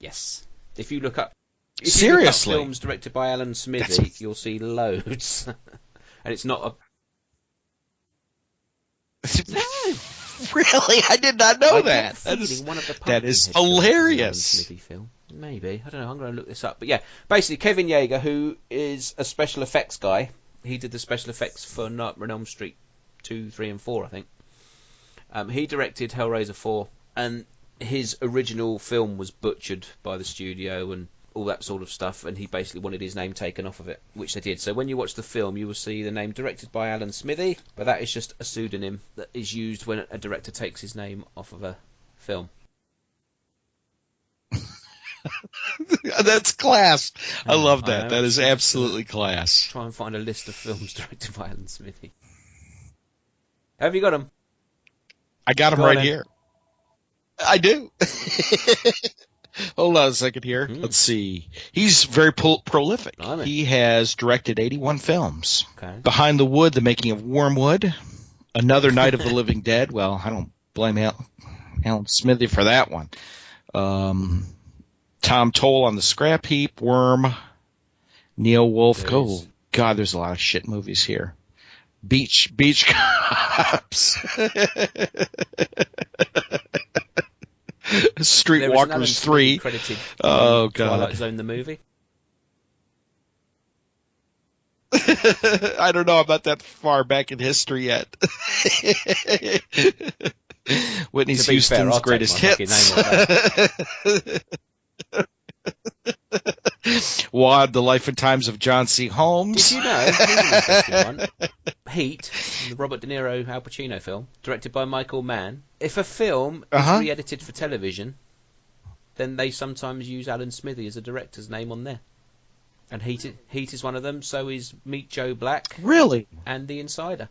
Yes. If you look up films directed by Alan Smithy, you'll see loads. And it's not a... Really? I did not know that. That is hilarious. Smithy film. Maybe. I don't know. I'm going to look this up. But yeah, basically Kevin Yeager, who is a special effects guy, he did the special effects for Nightmare on Elm Street 2, 3 and 4, I think. He directed Hellraiser 4, and his original film was butchered by the studio and all that sort of stuff, and he basically wanted his name taken off of it, which they did. So when you watch the film, you will see the name directed by Alan Smithy, but that is just a pseudonym that is used when a director takes his name off of a film. That's class. I love that. That is absolutely class. Try and find a list of films directed by Alan Smithy. Have you got them? I got them right here. I do. Hold on a second here. Let's see. He's very prolific. He has directed 81 films. Okay. Behind the Wood, The Making of Wormwood, Another Night of the Living Dead. Well, I don't blame Alan Smithy for that one. Tom Toll on the Scrap Heap, Worm, Neil Wolf. Oh, God, there's a lot of shit movies here. Beach Cops. Streetwalkers 3. Oh, God. Twilight Zone the movie. I don't know. I'm not that far back in history yet. Whitney Houston's greatest hits. Wad, The Life and Times of John C. Holmes. Did you know? Here's an interesting one. Heat, the Robert De Niro Al Pacino film, directed by Michael Mann. If a film is re-edited for television, then they sometimes use Alan Smithy as a director's name on there. And Heat is one of them. So is Meet Joe Black. Really? And The Insider.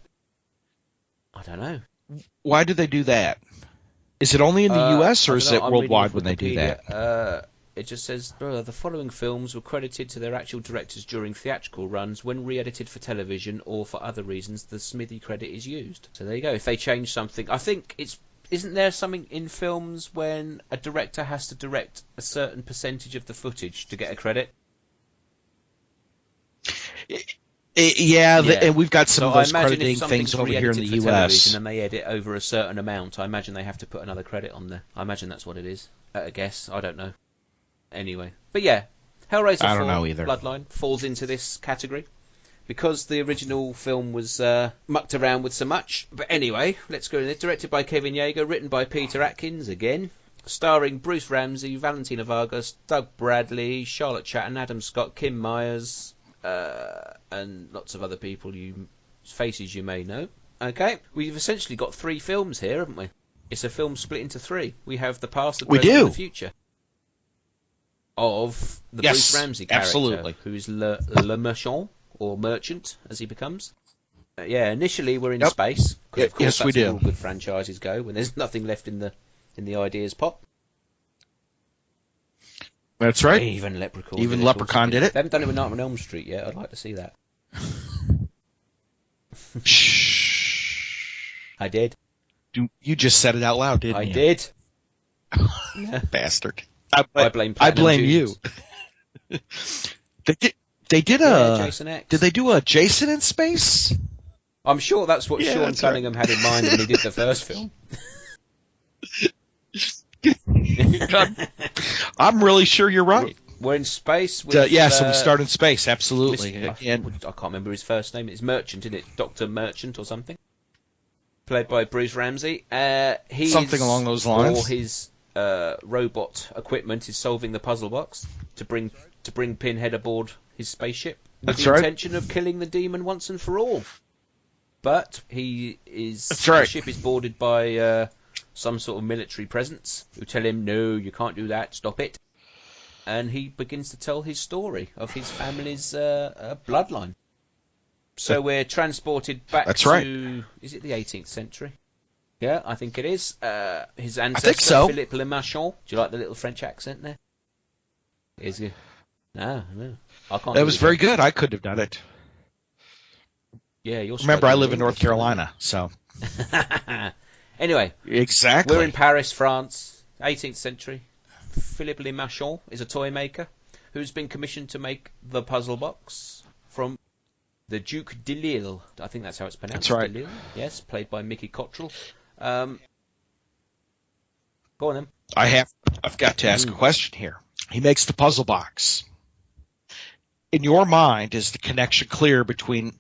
I don't know. Why do they do that? Is it only in the U.S. or is it worldwide when they do that? It just says, the following films were credited to their actual directors during theatrical runs. When re-edited for television or for other reasons, the Smithy credit is used. So there you go. If they change something, I think isn't there something in films when a director has to direct a certain percentage of the footage to get a credit? And we've got some of those crediting things over here in the U.S. And they edit over a certain amount, I imagine they have to put another credit on there. I imagine that's what it is. At a guess, I don't know. Anyway, but yeah, Hellraiser 4 Bloodline falls into this category because the original film was mucked around with so much. But anyway, let's go in there. Directed by Kevin Yeager, written by Peter Atkins again, starring Bruce Ramsey, Valentina Vargas, Doug Bradley, Charlotte Chatton, Adam Scott, Kim Myers, and lots of other people faces you may know. Okay, we've essentially got 3 films here, haven't we? It's a film split into 3. We have the past, the present, and the future of the Bruce Ramsey character, absolutely. who is Le Merchant, or Merchant, as he becomes. Initially we're in space. 'Cause of course Yes, that's we do. where all good franchises go when there's nothing left in the ideas pot. That's right. Even Leprechaun. Even Leprechaun did it. They haven't done it with Nightmare on Elm Street yet. I'd like to see that. Shh. I did. You just said it out loud, didn't you? I did. Bastard. I blame you. They did Jason X. Did they do a Jason in space? I'm sure that's what Sean that's Cunningham had in mind when he did the first film. I'm really sure you're right. We're in space. With, so we start in space, absolutely. I can't remember his first name. It's Merchant, isn't it? Dr. Merchant or something. Played by Bruce Ramsey. He's, something along those lines. For his robot equipment is solving the puzzle box to bring Pinhead aboard his spaceship with the intention of killing the demon once and for all. But the ship is boarded by some sort of military presence who tell him, no, you can't do that, stop it. And he begins to tell his story of his family's bloodline. So we're transported back to, is it the 18th century? Yeah, I think it is. His ancestor, Philippe Le Marchand. Do you like the little French accent there? Is he? No. I can't. That was very good. I couldn't have done it. Yeah, remember, I live in North Carolina, so. Anyway. Exactly. We're in Paris, France, 18th century. Philippe Le Marchand is a toy maker who's been commissioned to make the puzzle box from the Duke de Lille. I think that's how it's pronounced. That's right. De Lille. Yes, played by Mickey Cottrell. Go on then. I've got to ask a question here. He makes the puzzle box. In your mind, is the connection clear between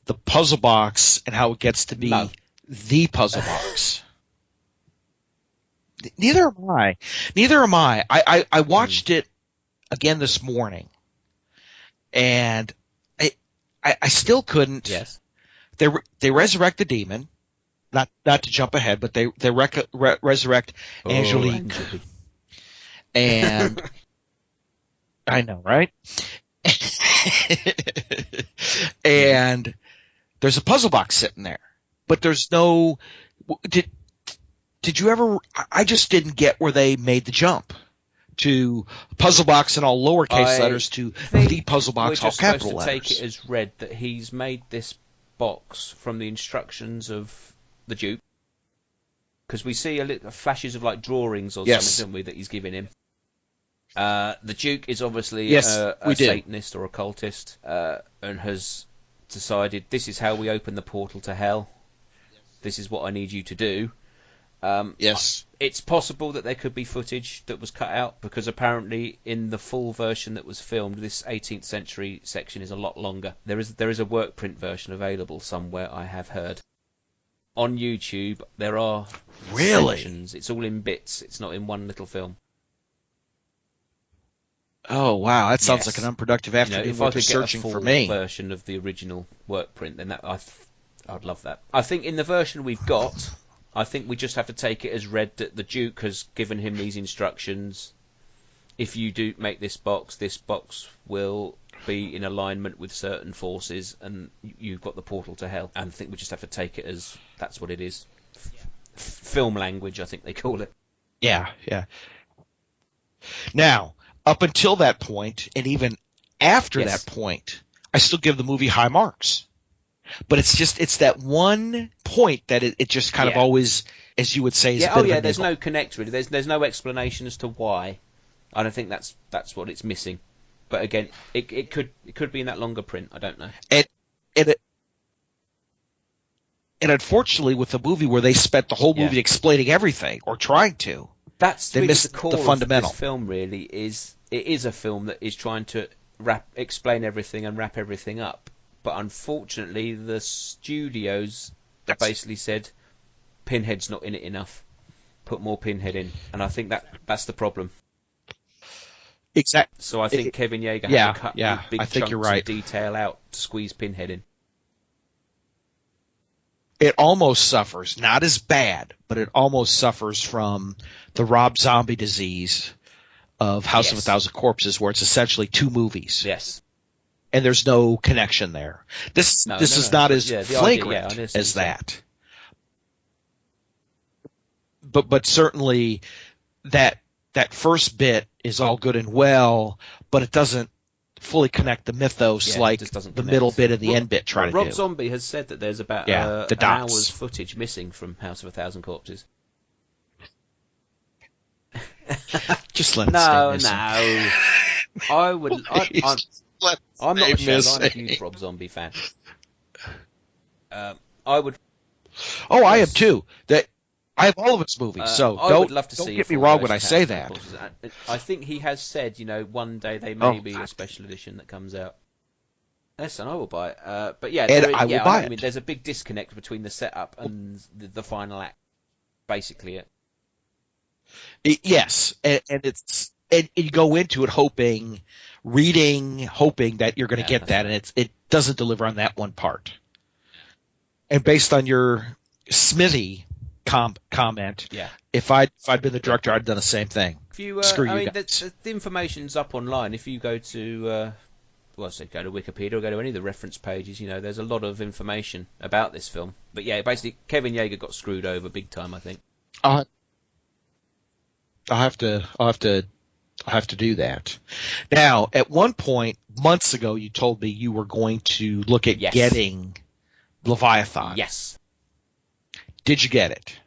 the puzzle box and how it gets to be the puzzle box? Neither am I. I watched it again this morning, and I still couldn't. Yes. They resurrect the demon. Not to jump ahead, but they resurrect Angelique. And I know, right? And there's a puzzle box sitting there, but there's no. Did you ever? I just didn't get where they made the jump to puzzle box in all lowercase letters to the puzzle box all capital letters. We're just supposed to take it as read that he's made this box from the instructions of the Duke, because we see flashes of like drawings or something, don't we, that he's giving him. The Duke is obviously a Satanist or occultist, and has decided this is how we open the portal to hell. This is what I need you to do. Yes. It's possible that there could be footage that was cut out, because apparently in the full version that was filmed, this 18th century section is a lot longer. There is a work print version available somewhere, I have heard. On YouTube, there are sections. It's all in bits. It's not in one little film. Oh wow, that sounds like an unproductive afternoon. If I could searching get a for full me. version of the original work print, then I'd love that. I think in the version we've got, I think we just have to take it as read that the Duke has given him these instructions. If you do make this box will be in alignment with certain forces, and you've got the portal to hell. And I think we just have to take it as that's what it is. Film language, I think they call it. Yeah. Now, up until that point, and even after that point, I still give the movie high marks. But it's that one point that it just kind of always, as you would say, is a bit of a there's no connect really. There's no explanation as to why. I don't think that's what it's missing. But again, it could be in that longer print. I don't know. And unfortunately, with the movie where they spent the whole movie explaining everything or trying to, they really missed the core the fundamental. Of this film really is a film that is trying to explain everything and wrap everything up. But unfortunately, the studios basically said, Pinhead's not in it enough. Put more Pinhead in. And I think that's the problem. Exactly. So I think Kevin Yeager had to cut big I think chunks you're right. of detail out to squeeze Pinhead in. It almost suffers, not as bad, but it almost suffers from the Rob Zombie disease of House of a Thousand Corpses, where it's essentially two movies. Yes. and there's no connection there. This is not as flagrant as that. But certainly that first bit is all good and well, but it doesn't fully connect the mythos like the middle bit and the end bit try to do. Rob Zombie has said that there's about an hour's footage missing from House of a Thousand Corpses. Just let it stay missing. No. I'm not ashamed. I'm a huge Rob Zombie fan. I would. Oh, I am too. I have all of its movies, so don't get me wrong when I say that. I think he has said, one day there may be a special edition that comes out. Yes, and I will buy it. But yeah, I will buy it. I mean, there's a big disconnect between the setup and the final act. Basically, yes, and you go into it hoping that you're going to get that, and it doesn't deliver on that one part. And based on your Smithy comment, if I'd been the director, I'd done the same thing. Screw you guys. The information's up online. If you go to go to Wikipedia or go to any of the reference pages, there's a lot of information about this film. But yeah, basically Kevin Yeager got screwed over big time, I think. I'll have to do that. Now, at one point months ago, you told me you were going to look at getting Leviathan. Yes. Did you get it?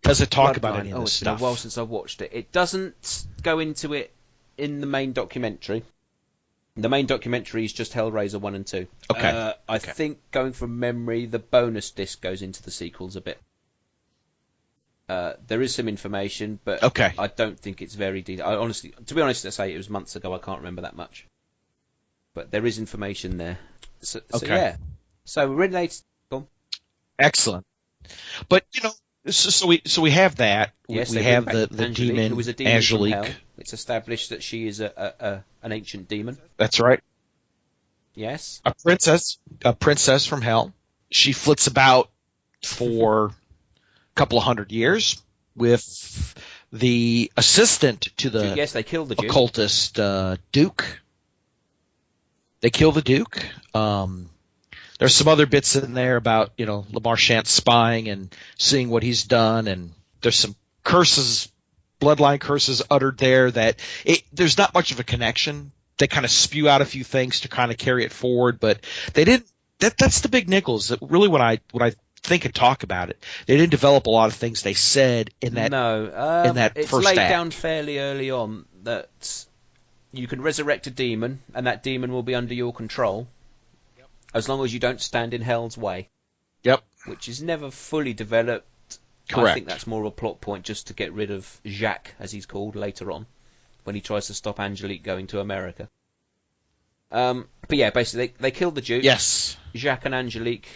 Does it talk about any of this stuff? It's been a while since I watched it. It doesn't go into it in the main documentary. The main documentary is just Hellraiser 1 and 2. Okay. I think, going from memory, the bonus disc goes into the sequels a bit. There is some information, but I don't think it's very detailed. To be honest, I say it was months ago. I can't remember that much. But there is information there. So yeah. So we're related. Excellent. But so we have that. Yes, we have the Angelique, demon, who was a demon Angelique. From hell. It's established that she is an ancient demon. That's right. Yes. A princess from hell. She flits about for a couple of hundred years with the assistant to the they kill the Duke. Occultist Duke. They kill the Duke. There's some other bits in there about, LeMarchant spying and seeing what he's done, and there's some curses, bloodline curses uttered there that there's not much of a connection. They kind of spew out a few things to kind of carry it forward, but they didn't. That's the big nickels. That really, when I think and talk about it, they didn't develop a lot of things they said in that. In that it's first laid act. Down fairly early on that you can resurrect a demon, and that demon will be under your control. As long as you don't stand in hell's way. Yep. Which is never fully developed. Correct. I think that's more of a plot point just to get rid of Jacques, as he's called, later on, when he tries to stop Angelique going to America. But yeah, basically, they kill the Duke. Yes. Jacques and Angelique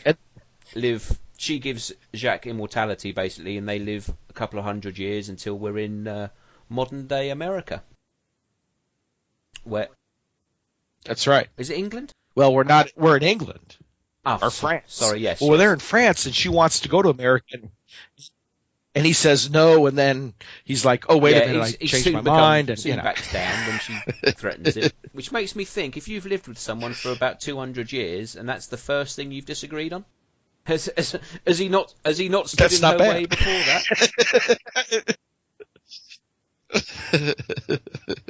live... She gives Jacques immortality, basically, and they live a couple of hundred years until we're in modern-day America. Where... That's right. Is it England? Well, we're not. We're in England or France. Sorry, yes. Well, they're in France, and she wants to go to America, and he says no, and then he's like, "Oh, wait a minute, I changed my mind," and soon backs down when she threatens it. Which makes me think: if you've lived with someone for about 200 years, and that's the first thing you've disagreed on, has he not stood in her way before that?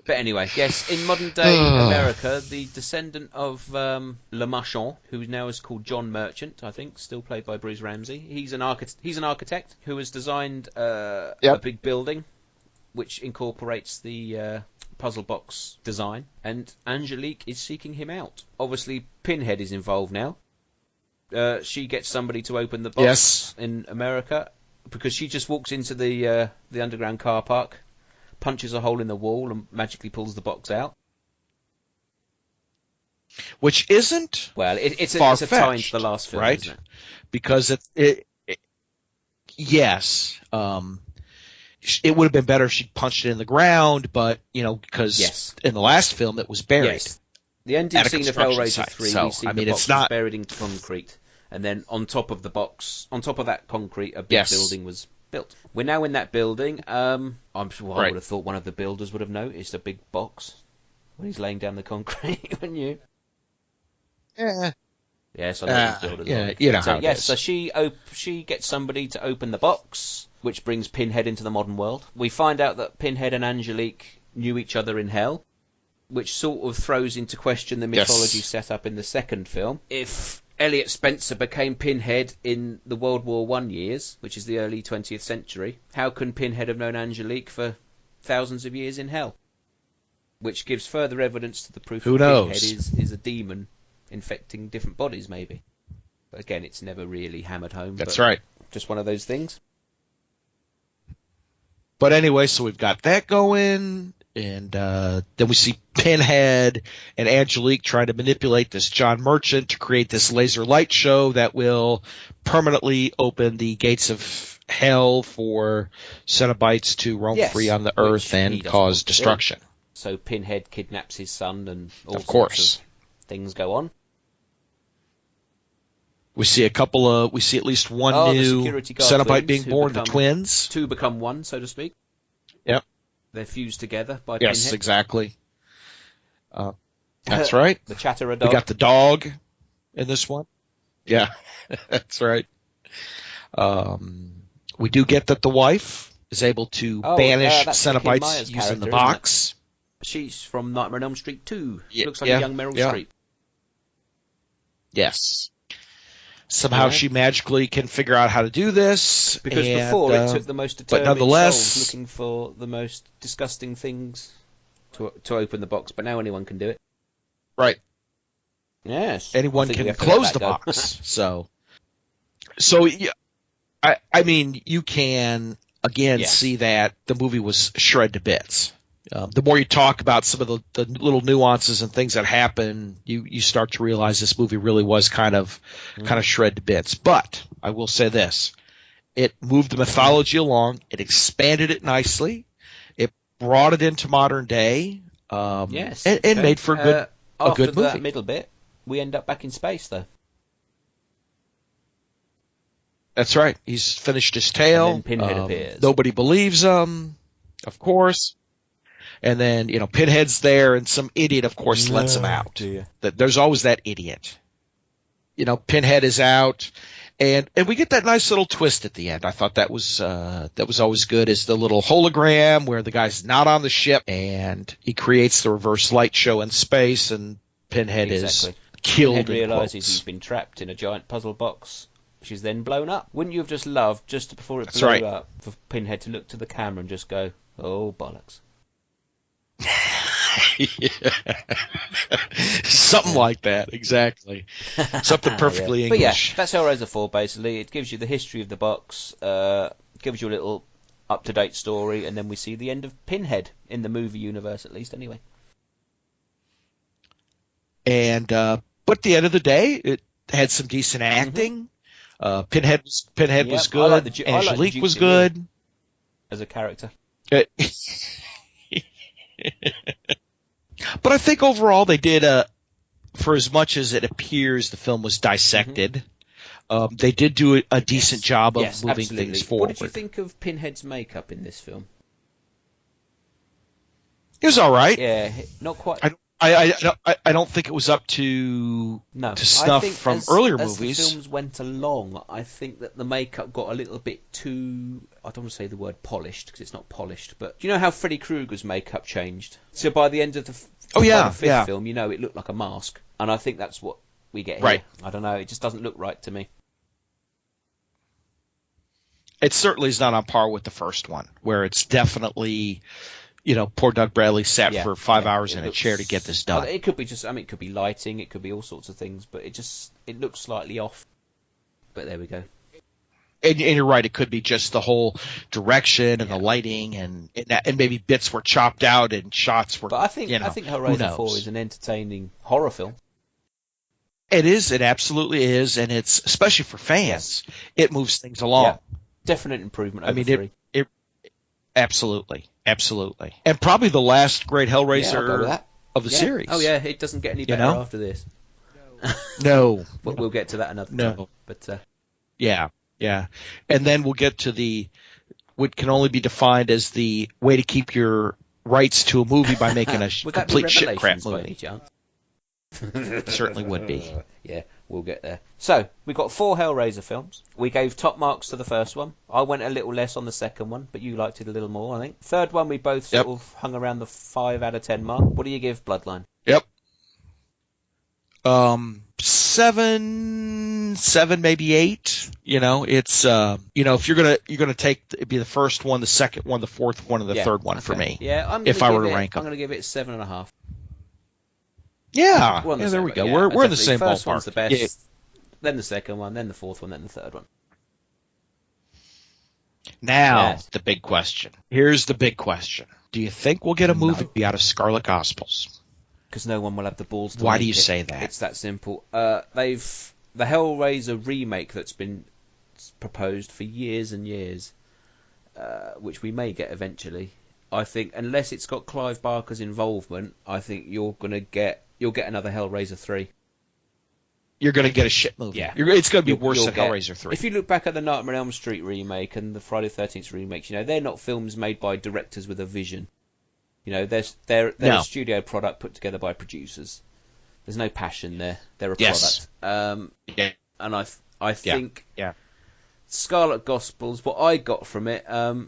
But anyway, yes, in modern day America, the descendant of Le Marchand, who now is called John Merchant, I think, still played by Bruce Ramsey. He's an architect who has designed a big building, which incorporates the puzzle box design. And Angelique is seeking him out. Obviously, Pinhead is involved now. She gets somebody to open the box in America because she just walks into the underground car park, punches a hole in the wall, and magically pulls the box out. Which isn't it's a tie to the last film, right? Isn't it? Because it would have been better if she punched it in the ground, but because in the last film it was buried. Yes. The ending scene of Hellraiser 3, we see the box was buried in concrete, and then on top of that concrete, a big building was built. We're now in that building. I'm sure I would have thought one of the builders would have noticed a big box when he's laying down the concrete, wouldn't you? Yeah. Yes, I know he's built as well. You know So how it yes, is. so she gets somebody to open the box, which brings Pinhead into the modern world. We find out that Pinhead and Angelique knew each other in hell, which sort of throws into question the mythology set up in the second film. If Elliot Spencer became Pinhead in the World War I years, which is the early 20th century, how can Pinhead have known Angelique for thousands of years in hell? Which gives further evidence to the proof that Pinhead is a demon infecting different bodies, maybe. But again, it's never really hammered home. That's right. Just one of those things. But anyway, so we've got that going, and then we see Pinhead and Angelique trying to manipulate this John Merchant to create this laser light show that will permanently open the gates of hell for Cenobites to roam free on the Earth and cause destruction. So Pinhead kidnaps his son, and all sorts of things go on. We see at least one new Cenobite being born, the twins. Two become one, so to speak. Yep. They're fused together by Pinhead. Yes, exactly. That's right. The Chatterer dog. We got the dog in this one. Yeah, that's right. We do get that the wife is able to banish Cenobites using the box. She's from Nightmare on Elm Street 2. Yeah, Looks like a young Meryl Streep. Yes. Somehow she magically can figure out how to do this. Because before it took the most determined souls looking for the most disgusting things to open the box, but now anyone can do it. Right. Yes. Anyone can close the box. So yeah, I mean, you can again see that the movie was shred to bits. The more you talk about some of the little nuances and things that happen, you start to realize this movie really was kind of shred to bits. But I will say this: it moved the mythology along, it expanded it nicely, it brought it into modern day, and made for a good movie. After that middle bit, we end up back in space, though. That's right. He's finished his tale. And then Pinhead appears. Nobody believes him, of course. And then, Pinhead's there, and some idiot, of course, lets him out. There's always that idiot. Pinhead is out, and we get that nice little twist at the end. I thought that was always good, is the little hologram where the guy's not on the ship, and he creates the reverse light show in space, and Pinhead is killed. Pinhead realizes he's been trapped in a giant puzzle box, which is then blown up. Wouldn't you have just loved, just before it blew up, for Pinhead to look to the camera and just go, "Oh, bollocks." Something like that, exactly. Something perfectly English. But yeah, that's Hellraiser 4 basically. It gives you the history of the box, gives you a little up-to-date story, and then we see the end of Pinhead in the movie universe, at least, anyway. And but at the end of the day, it had some decent acting. Pinhead was good. Angelique was good as a character. But I think overall they did, for as much as it appears the film was dissected, they did do a decent job of moving things forward. What did you think of Pinhead's makeup in this film? It was all right. Yeah, not quite. I don't think it was up to snuff from earlier movies. As the films went along, I think that the makeup got a little bit too, I don't want to say the word polished, because it's not polished, but do you know how Freddy Krueger's makeup changed? So by the end of the fifth film, it looked like a mask. And I think that's what we get here. Right. I don't know, it just doesn't look right to me. It certainly is not on par with the first one, where it's definitely... poor Doug Bradley sat for 5 hours in a chair to get this done. It could be it could be lighting, it could be all sorts of things, but it looks slightly off. But there we go. And you're right, it could be just the whole direction and the lighting, and maybe bits were chopped out and shots were. But I think Hellraiser 4 is an entertaining horror film. It is. It absolutely is, and it's especially for fans. It moves things along. Yeah. Definite improvement over 3. It absolutely. Absolutely. And probably the last great Hellraiser of the series. Oh, yeah, it doesn't get any better after this. No. But we'll get to that another time. But, yeah. And then we'll get to what can only be defined as the way to keep your rights to a movie by making a Would complete that be shit crap Revelations by any movie. chance? Certainly would be. Yeah, we'll get there. So, we've got 4 Hellraiser films. We gave top marks to the first one. I went a little less on the second one, but you liked it a little more, I think. Third one, we both sort of hung around the 5 out of 10 mark. What do you give Bloodline? Yep. 7, maybe 8. You know, it's if you're gonna take it'd be the first one, the second one, the fourth one, and the third one for me. Yeah, if I were to rank them, I'm gonna give it 7.5. Yeah, there we go. We're in the same first ballpark. One's the best, yeah. Then the second one, then the fourth one, then the third one. Now, the big question. Here's the big question. Do you think we'll get a movie out of Scarlet Gospels? Because no one will have the balls to Why make do you it. say that? It's that simple. The Hellraiser remake that's been proposed for years and years, which we may get eventually. I think unless it's got Clive Barker's involvement, I think you'll get another Hellraiser 3. You're going to get a shit movie. Yeah. It's going to be worse than Hellraiser 3. If you look back at the Nightmare on Elm Street remake and the Friday the 13th remakes, they're not films made by directors with a vision. They're a studio product put together by producers. There's no passion there. They're a product. And I think Scarlet Gospels, what I got from it, I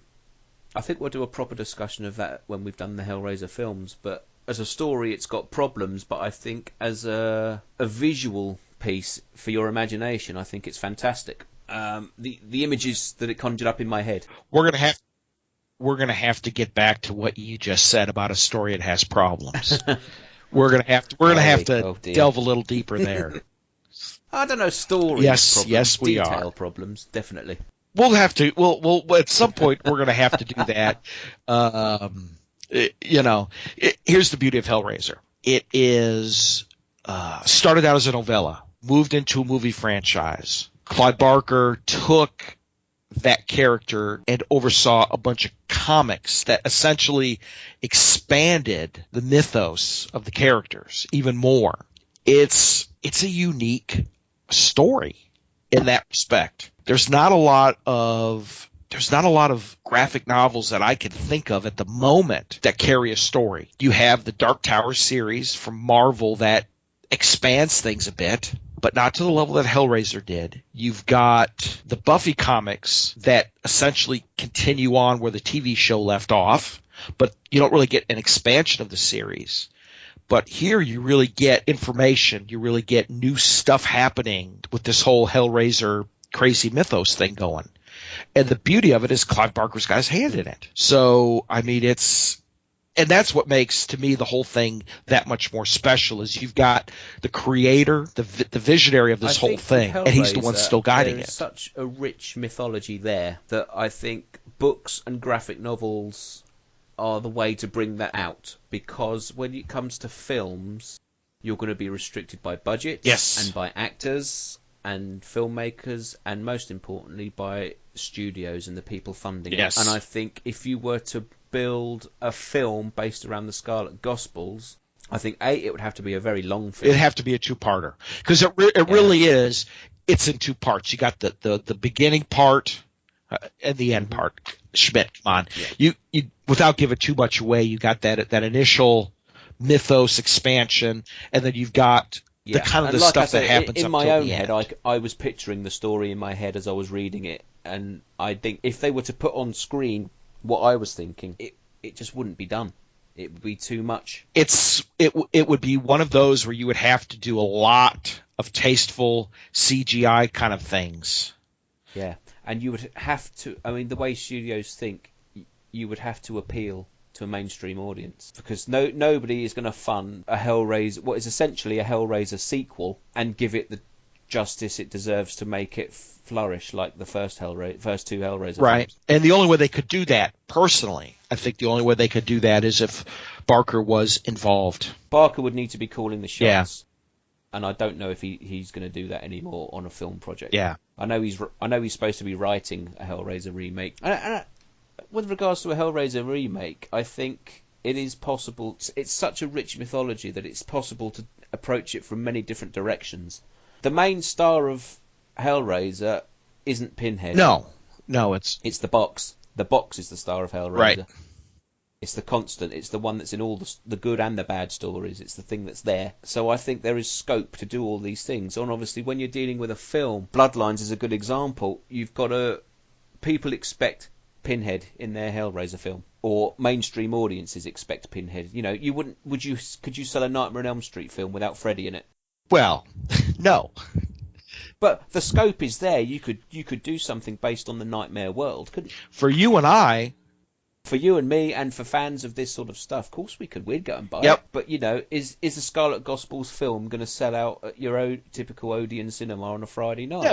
think we'll do a proper discussion of that when we've done the Hellraiser films. But as a story, it's got problems. But I think as a visual piece for your imagination, I think it's fantastic. The images that it conjured up in my head. We're gonna have to get back to what you just said about a story that has problems. we're gonna have to delve a little deeper there. I don't know, story problems. Yes, we detail are. problems, definitely. We'll have to. We'll at some point we're gonna have to do that. Here's the beauty of Hellraiser. It is started out as a novella, moved into a movie franchise. Clive Barker took that character and oversaw a bunch of comics that essentially expanded the mythos of the characters even more. It's a unique story in that respect. There's not a lot of graphic novels that I can think of at the moment that carry a story. You have the Dark Tower series from Marvel that expands things a bit, but not to the level that Hellraiser did. You've got the Buffy comics that essentially continue on where the TV show left off, but you don't really get an expansion of the series. But here you really get information. You really get new stuff happening with this whole Hellraiser crazy mythos thing going. And the beauty of it is Clive Barker's got his hand in it. So, I mean, and that's what makes, to me, the whole thing that much more special is you've got the creator, the visionary of this whole thing, and he's the one still guiding it. There's such a rich mythology there that I think books and graphic novels are the way to bring that out, because when it comes to films, you're going to be restricted by budgets and by actors and filmmakers, and most importantly by studios and the people funding it. And I think if you were to build a film based around the Scarlet Gospels, I think it would have to be a very long film. It'd have to be a two-parter, because it really is. It's in two parts. You got the beginning part and the end part. Schmidt, come on. Yeah. You without giving too much away, you got that initial mythos expansion, and then you've got the kind of the stuff that happens in up my till own the head. end. I was picturing the story in my head as I was reading it, and I think if they were to put on screen what I was thinking, it just wouldn't be done. It would be too much. It would be one of those where you would have to do a lot of tasteful CGI kind of things. Yeah, and you would have to. I mean, the way studios think, you would have to appeal to a mainstream audience, because nobody is going to fund a Hellraiser, what is essentially a Hellraiser sequel, and give it the justice it deserves to make it flourish like the first two Hellraiser right films. And the only way they could do that, personally, I think the only way they could do that is if Barker was involved. Barker would need to be calling the shots, and I don't know if he's going to do that anymore on a film project. I know he's supposed to be writing a Hellraiser remake, and with regards to a Hellraiser remake, I think it is possible. It's such a rich mythology that it's possible to approach it from many different directions. The main star of Hellraiser isn't Pinhead. No, it's the box. The box is the star of Hellraiser. Right. It's the constant. It's the one that's in all the good and the bad stories. It's the thing that's there. So I think there is scope to do all these things. And obviously, when you're dealing with a film, Bloodlines is a good example. You've got people expect Pinhead in their Hellraiser film, or mainstream audiences expect Pinhead. You know, could you sell a Nightmare on Elm Street film without Freddy in it? Well, no. But the scope is there. You could do something based on the Nightmare world, couldn't you? For you and I. For you and me, and for fans of this sort of stuff, of course we could. We'd go and buy Yep. it. But, you know, is the Scarlet Gospels film going to sell out at your typical Odeon cinema on a Friday night?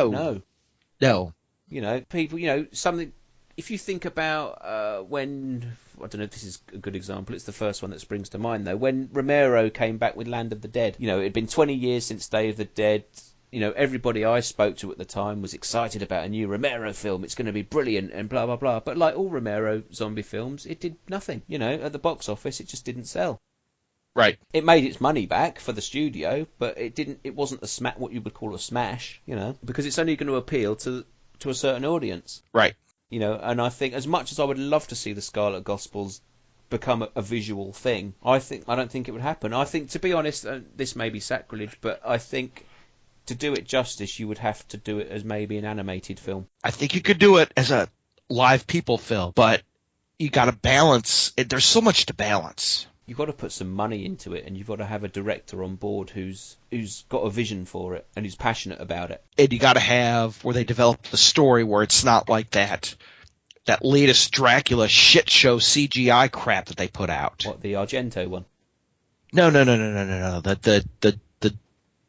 No. You know, people, you know, something... If you think about when... I don't know if this is a good example. It's the first one that springs to mind, though. When Romero came back with Land of the Dead, you know, it had been 20 years since Day of the Dead. You know, everybody I spoke to at the time was excited about a new Romero film. It's going to be brilliant and blah, blah, blah. But like all Romero zombie films, it did nothing. You know, at the box office, it just didn't sell. Right. It made its money back for the studio, but it wasn't what you would call a smash, you know, because it's only going to appeal to a certain audience. Right. You know, and I think as much as I would love to see the Scarlet Gospels become a visual thing, I don't think it would happen. I think, to be honest, this may be sacrilege, but I think... to do it justice, you would have to do it as maybe an animated film. I think you could do it as a live people film, but you got to balance. There's so much to balance. You've got to put some money into it, and you've got to have a director on board who's got a vision for it and who's passionate about it. And you got to have where they develop the story where it's not like that latest Dracula shit show CGI crap that they put out. What, the Argento one? No.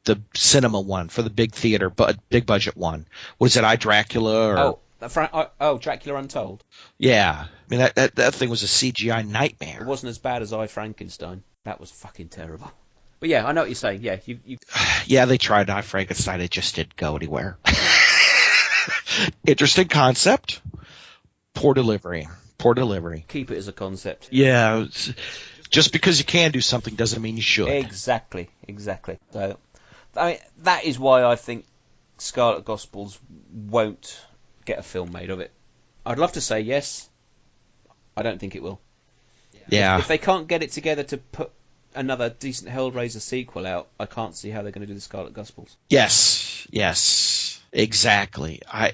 The cinema one for the big theater, but big budget one. What is it, I, Dracula? Or... Dracula Untold. Yeah. I mean, that thing was a CGI nightmare. It wasn't as bad as I, Frankenstein. That was fucking terrible. But yeah, I know what you're saying. Yeah, you... Yeah, they tried I, Frankenstein. It just didn't go anywhere. Interesting concept. Poor delivery. Keep it as a concept. Yeah. Just because you can do something doesn't mean you should. Exactly. So... I mean, that is why I think Scarlet Gospels won't get a film made of it. I'd love to say yes. I don't think it will. Yeah. If they can't get it together to put another decent Hellraiser sequel out, I can't see how they're going to do the Scarlet Gospels. Yes. Exactly. I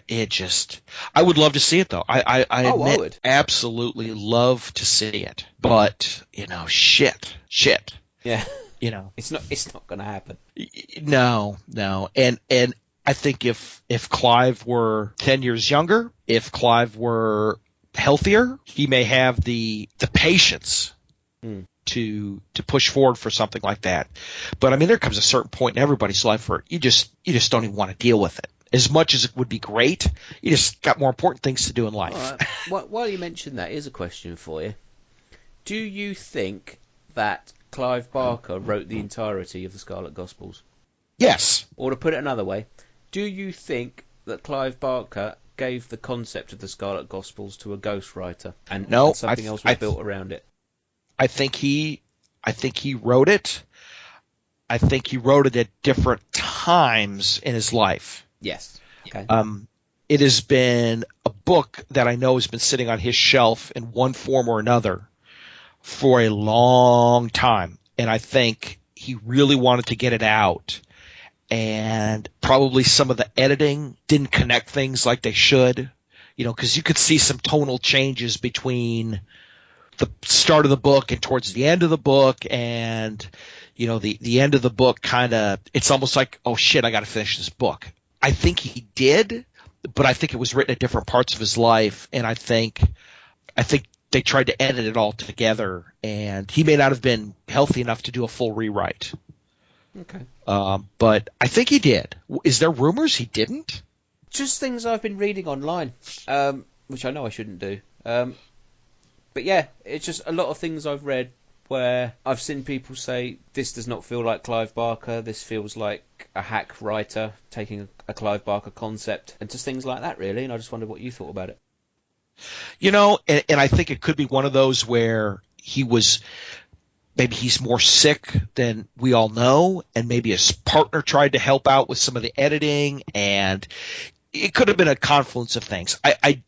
would love to see it, though. I would absolutely love to see it. But, you know, shit. Yeah. You know, it's not going to happen. No, and I think if Clive were 10 years younger, if Clive were healthier, he may have the patience to push forward for something like that. But I mean, there comes a certain point in everybody's life where you just don't even want to deal with it. As much as it would be great, you just got more important things to do in life. All right. While you mention that, here's a question for you: do you think that Clive Barker wrote the entirety of the Scarlet Gospels? Yes. Or to put it another way, do you think that Clive Barker gave the concept of the Scarlet Gospels to a ghostwriter and something else was built around it? I think he wrote it. I think he wrote it at different times in his life. Yes. Okay. It has been a book that I know has been sitting on his shelf in one form or another for a long time, and I think he really wanted to get it out, and probably some of the editing didn't connect things like they should, you know, because you could see some tonal changes between the start of the book and towards the end of the book, and you know, the end of the book kind of, it's almost like, oh shit, I got to finish this book. I think he did, but I think it was written at different parts of his life, and I think they tried to edit it all together, and he may not have been healthy enough to do a full rewrite. Okay. But I think he did. Is there rumors he didn't? Just things I've been reading online, which I know I shouldn't do. But yeah, it's just a lot of things I've read where I've seen people say, this does not feel like Clive Barker, this feels like a hack writer taking a Clive Barker concept, and just things like that, really, and I just wondered what you thought about it. You know, and I think it could be one of those where maybe he's more sick than we all know, and maybe his partner tried to help out with some of the editing, and it could have been a confluence of things. I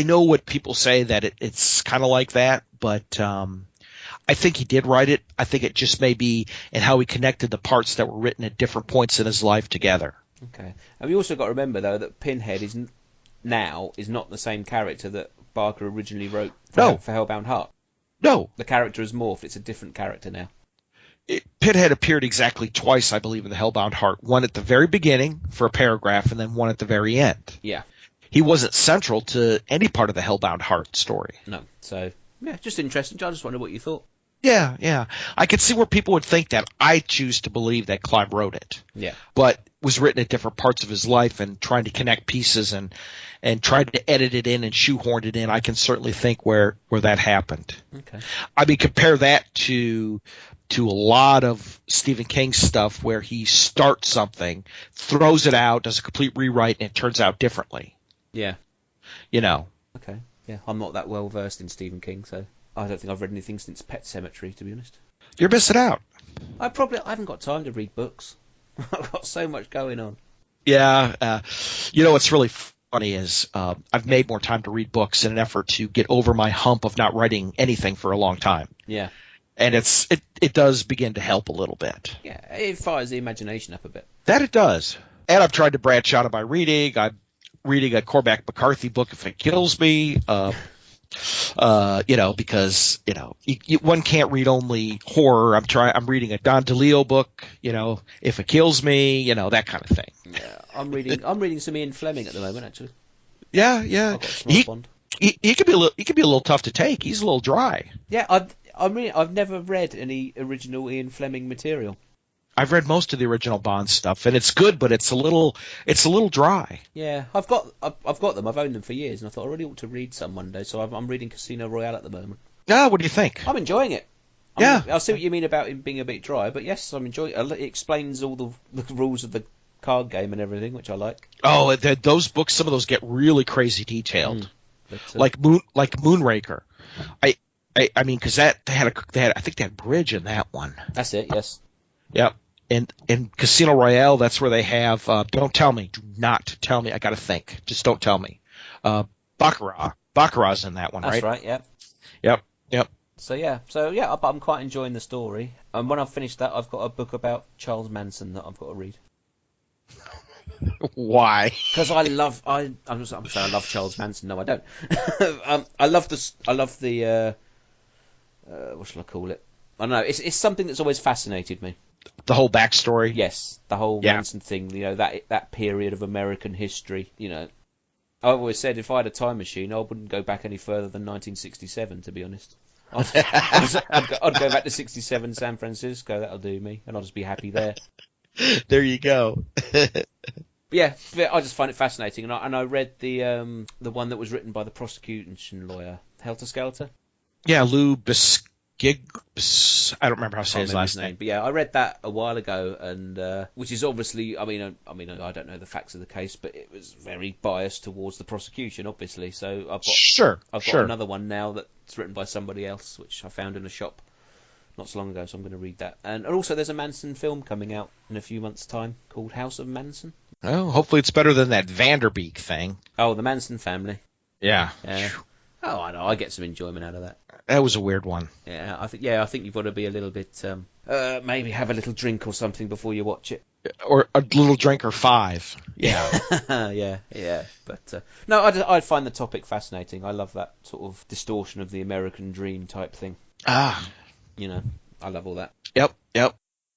know what people say that it's kind of like that, but I think he did write it. I think it just may be in how he connected the parts that were written at different points in his life together. Okay. And we also got to remember, though, that Pinhead is not the same character that Barker originally wrote for Hellbound Heart. No. The character has morphed. It's a different character now. Pinhead appeared exactly twice, I believe, in the Hellbound Heart. One at the very beginning for a paragraph, and then one at the very end. Yeah. He wasn't central to any part of the Hellbound Heart story. No. So, yeah, just interesting. I just wonder what you thought. Yeah. I could see where people would think that. I choose to believe that Clive wrote it. Yeah. But was written at different parts of his life and trying to connect pieces and tried to edit it in and shoehorn it in. I can certainly think where that happened. Okay. I mean, compare that to a lot of Stephen King stuff where he starts something, throws it out, does a complete rewrite, and it turns out differently. Yeah. Okay. Yeah, I'm not that well versed in Stephen King, so I don't think I've read anything since Pet Sematary, to be honest. You're missing out. I haven't got time to read books. I've got so much going on. Yeah. What's really funny is I've made more time to read books in an effort to get over my hump of not writing anything for a long time. Yeah. And it does begin to help a little bit. Yeah, it fires the imagination up a bit. That it does. And I've tried to branch out of my reading. I'm reading a Cormac McCarthy book, If It Kills Me, because one can't read only horror. I'm reading a Don DeLeo book, If It Kills Me, that kind of thing. Yeah, I'm reading some Ian Fleming at the moment, actually. Yeah. I've got Smart Bond. He can be a little tough to take. He's a little dry. Yeah, I've never read any original Ian Fleming material. I've read most of the original Bond stuff, and it's good, but it's a little dry. Yeah, I've got them. I've owned them for years, and I thought I really ought to read some one day. So I'm reading Casino Royale at the moment. Yeah, what do you think? I'm enjoying it. Yeah, I see what you mean about it being a bit dry, but yes, I'm enjoying it. It explains all the rules of the card game and everything, which I like. Oh, those books, some of those get really crazy detailed, like Moonraker. I mean, because they had I think they had Bridge in that one. That's it. Yes. Yep. And Casino Royale, that's where they have. Don't tell me. Do not tell me. I got to think. Just don't tell me. Baccarat's in that one, that's right? That's right. Yep. Yep. So yeah, I'm quite enjoying the story. And when I've finished that, I've got a book about Charles Manson that I've got to read. Why? Because I love Charles Manson. No, I don't. I love the what shall I call it? I don't know. It's something that's always fascinated me. The whole backstory. Yes, the whole Manson thing. That period of American history. I've always said if I had a time machine, I wouldn't go back any further than 1967. To be honest, I'd go back to 67 San Francisco. That'll do me, and I'll just be happy there. There you go. Yeah, I just find it fascinating, and I read the one that was written by the prosecution lawyer, Helter Skelter. Yeah, Lou Beskid. I don't remember how to say his last name. But yeah, I read that a while ago, and which is obviously, I mean, I don't know the facts of the case, but it was very biased towards the prosecution, obviously. So I've got another one now that's written by somebody else, which I found in a shop not so long ago, so I'm going to read that. And also, there's a Manson film coming out in a few months' time called House of Manson. Oh, hopefully it's better than that Vanderbeek thing. Oh, the Manson family. Yeah. Oh, I know. I get some enjoyment out of that. That was a weird one. Yeah, I think you've got to be a little bit, maybe have a little drink or something before you watch it. Or a little drink or 5. Yeah. yeah. But no, I find the topic fascinating. I love that sort of distortion of the American dream type thing. I love all that. Yep.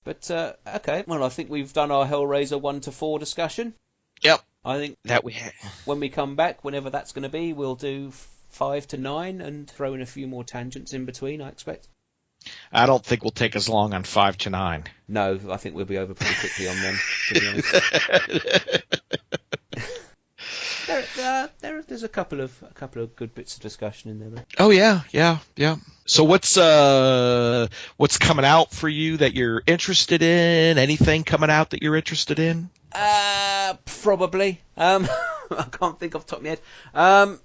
But okay, well, I think we've done our Hellraiser 1 to 4 discussion. Yep. I think that when we come back, whenever that's going to be, we'll do 5 to 9 and throw in a few more tangents in between, I expect. I don't think we'll take as long on 5 to 9. No, I think we'll be over pretty quickly on them, to be honest. There's a couple of good bits of discussion in there, though. Oh yeah. So what's coming out for you that you're interested in? Anything coming out that you're interested in? Probably. I can't think off the top of my head.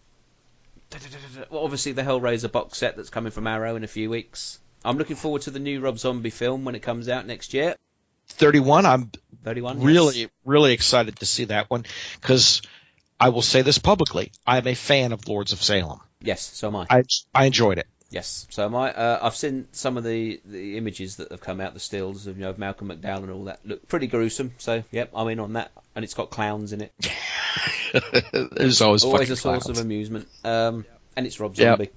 Well, obviously the Hellraiser box set that's coming from Arrow in a few weeks. I'm looking forward to the new Rob Zombie film when it comes out next year. 31. I'm 31. Really excited to see that one because I will say this publicly. I'm a fan of Lords of Salem. Yes, so am I. I enjoyed it. Yes, so am I. I've seen some of the images that have come out, the stills of, of Malcolm McDowell and all that. Look pretty gruesome, so yep, I'm in on that. And it's got clowns in it. There's always a source clowns. of amusement. And it's Rob Zombie.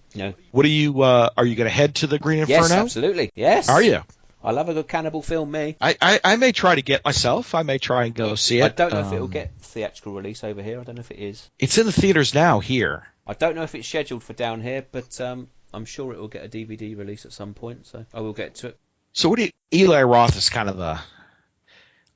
What are you going to head to the Green Inferno? Yes, absolutely. Yes. Are you? I love a good cannibal film, me. I may try to get myself. I may try and go see it. I don't know if it'll get theatrical release over here. I don't know if it is. It's in the theaters now here. I don't know if it's scheduled for down here, but I'm sure it will get a DVD release at some point, so I will get to it. So Eli Roth is kind of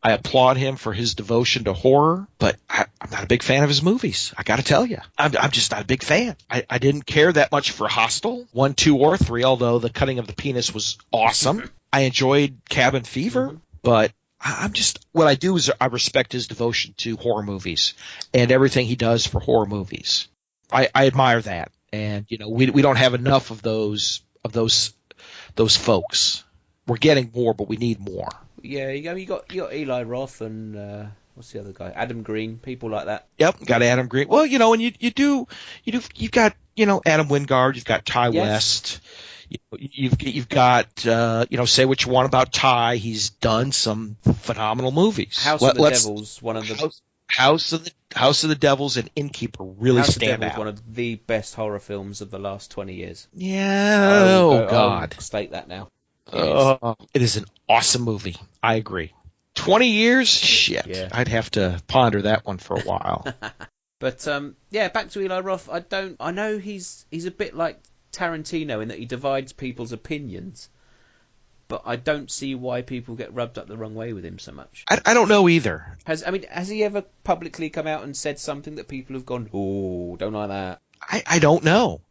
I applaud him for his devotion to horror, but I'm not a big fan of his movies. I got to tell you, I'm just not a big fan. I didn't care that much for Hostel 1, 2, or 3, although the cutting of the penis was awesome. I enjoyed Cabin Fever, but what I do is I respect his devotion to horror movies and everything he does for horror movies. I admire that, and we don't have enough of those folks. We're getting more, but we need more. Yeah, you got Eli Roth and what's the other guy? Adam Green, people like that. Yep, got Adam Green. Well, and you've got Adam Wingard, you've got Ty West. You've got say what you want about Ty. He's done some phenomenal movies. House of the Devils, one of the House of the Devils and Innkeeper really stand out. One of the best horror films of the last 20 years. Yeah. God. I'll state that now. It is an awesome movie. I agree. 20 years? Shit. Yeah. I'd have to ponder that one for a while. But back to Eli Roth. I know he's a bit like Tarantino in that he divides people's opinions, but I don't see why people get rubbed up the wrong way with him so much. I don't know either. Has he ever publicly come out and said something that people have gone, "Oh, don't like that"? I don't know.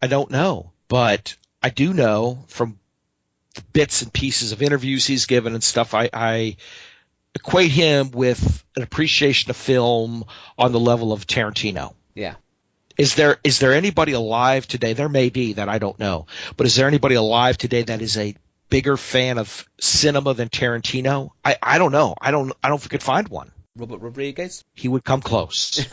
But I do know from the bits and pieces of interviews he's given and stuff, I equate him with an appreciation of film on the level of Tarantino. Yeah. Is there anybody alive today? There may be that I don't know, but is there anybody alive today that is a bigger fan of cinema than Tarantino? I don't know. I don't think I could find one. Robert Rodriguez? He would come close.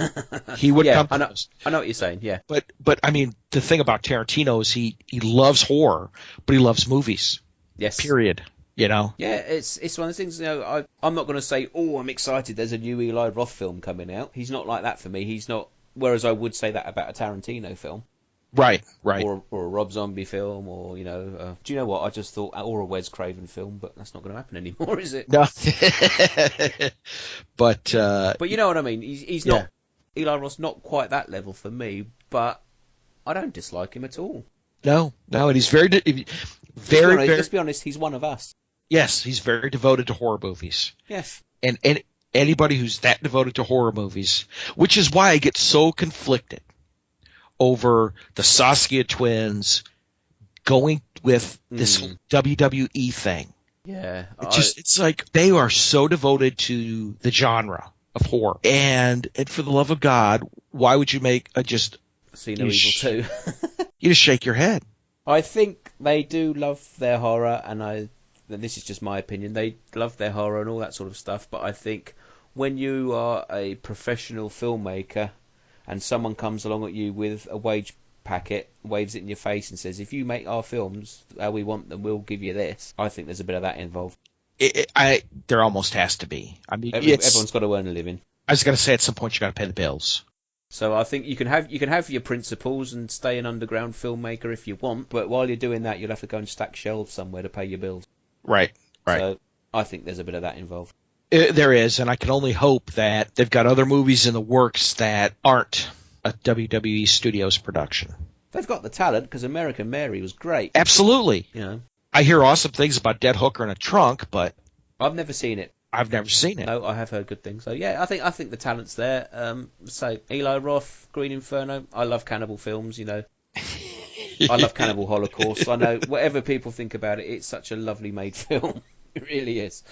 He would come close. I know what you're saying. Yeah. But I mean, the thing about Tarantino is he loves horror, but he loves movies. Yes. Period. Yeah, it's one of the things. I'm not going to say, "Oh, I'm excited. There's a new Eli Roth film coming out." He's not like that for me. He's not. Whereas I would say that about a Tarantino film. Right. Or a Rob Zombie film, or, do you know what? I just thought, or a Wes Craven film, but that's not going to happen anymore, is it? No. But you know what I mean? He's not, Eli Roth's not quite that level for me, but I don't dislike him at all. No, and he's very, let's be honest, he's one of us. Yes, he's very devoted to horror movies. Yes. And anybody who's that devoted to horror movies, which is why I get so conflicted over the Saskia twins going with this whole WWE thing. Yeah. It's like they are so devoted to the genre of horror. And for the love of God, why would you make just See No Evil 2? You just shake your head. I think they do love their horror, and this is just my opinion, they love their horror and all that sort of stuff, but I think when you are a professional filmmaker and someone comes along at you with a wage packet, waves it in your face and says, if you make our films how we want them, we'll give you this, I think there's a bit of that involved. There almost has to be. I mean, everyone's got to earn a living. I was going to say at some point you got to pay the bills. So I think you can have your principles and stay an underground filmmaker if you want, but while you're doing that, you'll have to go and stack shelves somewhere to pay your bills. Right. So I think there's a bit of that involved. There is, and I can only hope that they've got other movies in the works that aren't a WWE Studios production. They've got the talent, because American Mary was great. Absolutely. I hear awesome things about Dead Hooker in a Trunk, but I've never seen it. I've never seen it. No, I have heard good things. So yeah, I think the talent's there. So Eli Roth, Green Inferno. I love cannibal films. I love Cannibal Holocaust. I know whatever people think about it, it's such a lovely made film. It really is.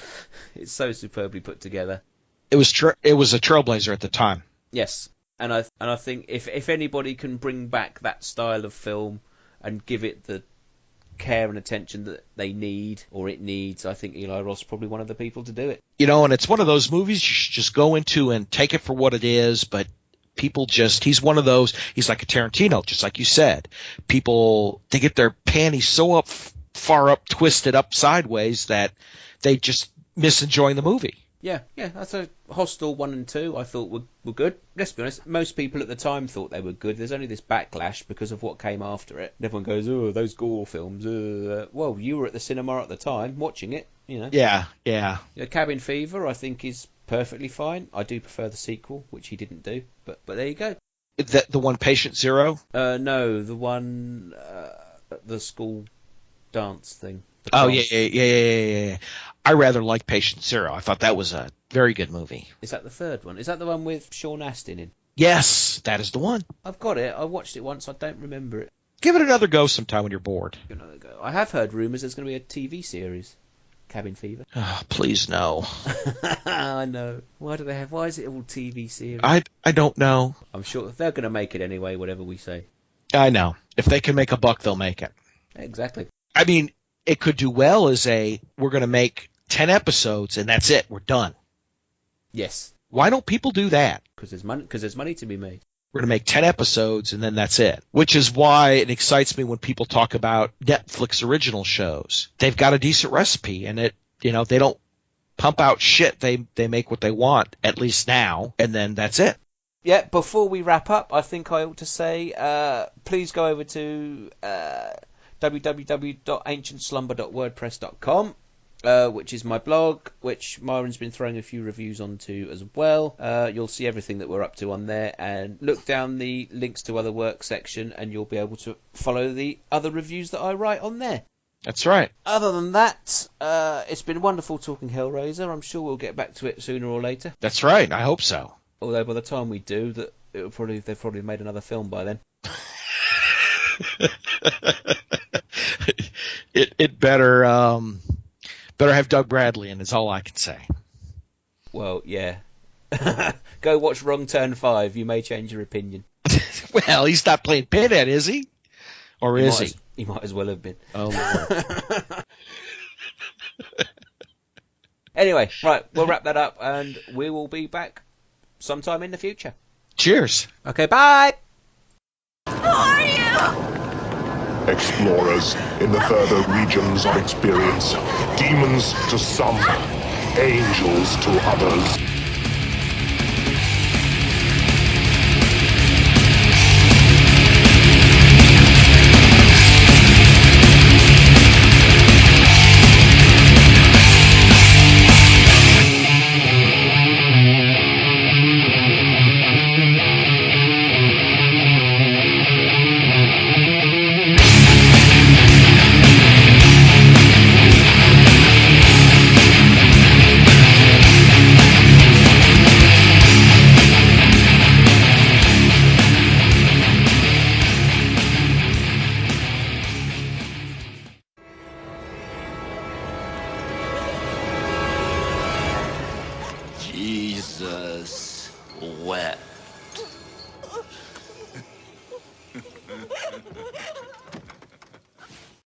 It's so superbly put together. It was a trailblazer at the time. Yes, and I think if anybody can bring back that style of film and give it the care and attention that they need, or it needs, I think Eli Roth's probably one of the people to do it. And it's one of those movies you should just go into and take it for what it is, but People he's one of those, he's like a Tarantino, just like you said. People, they get their panties so far up, twisted up sideways that they just miss enjoying the movie. Yeah, that's a Hostel 1 and 2 I thought were good. Let's be honest, most people at the time thought they were good. There's only this backlash because of what came after it. Everyone goes, oh, those gore films. Well, you were at the cinema at the time watching it, you know. Yeah. Cabin Fever, I think, is perfectly fine. I do prefer the sequel, which he didn't do, but there you go. The one Patient Zero? No, the one, the school dance thing. Oh, yeah. I rather like Patient Zero. I thought that was a very good movie. Is that the third one? Is that the one with Sean Astin in? Yes, that is the one. I've got it. I watched it once. I don't remember it. Give it another go sometime when you're bored. Another go. I have heard rumours there's going to be a TV series. Cabin Fever. Oh, please no. I know. Why is it all TV series? I don't know. I'm sure they're going to make it anyway, whatever we say. I know. If they can make a buck, they'll make it. Exactly. I mean, it could do well as we're going to make 10 episodes and that's it. We're done. Yes. Why don't people do that? Because there's money to be made. We're going to make 10 episodes and then that's it. Which is why it excites me when people talk about Netflix original shows. They've got a decent recipe and they don't pump out shit. They make what they want, at least now, and then that's it. Yeah, before we wrap up, I think I ought to say, please go over to www.ancientslumber.wordpress.com, which is my blog, which Myron's been throwing a few reviews onto as well. You'll see everything that we're up to on there, and look down the links to other work section, and you'll be able to follow the other reviews that I write on there. That's right. Other than that, it's been wonderful talking Hellraiser. I'm sure we'll get back to it sooner or later. That's right. I hope so. Although by the time we do, they've probably made another film by then. It better have Doug Bradley in, is all I can say. Well, yeah. Go watch Wrong Turn 5. You may change your opinion. Well, he's not playing Pinhead, is he? Or is he? He might as well have been. Oh, Lord. Anyway, right, we'll wrap that up, and we will be back sometime in the future. Cheers. Okay, bye! Who are you? Explorers in the further regions of experience. Demons to some, angels to others. Jesus wept.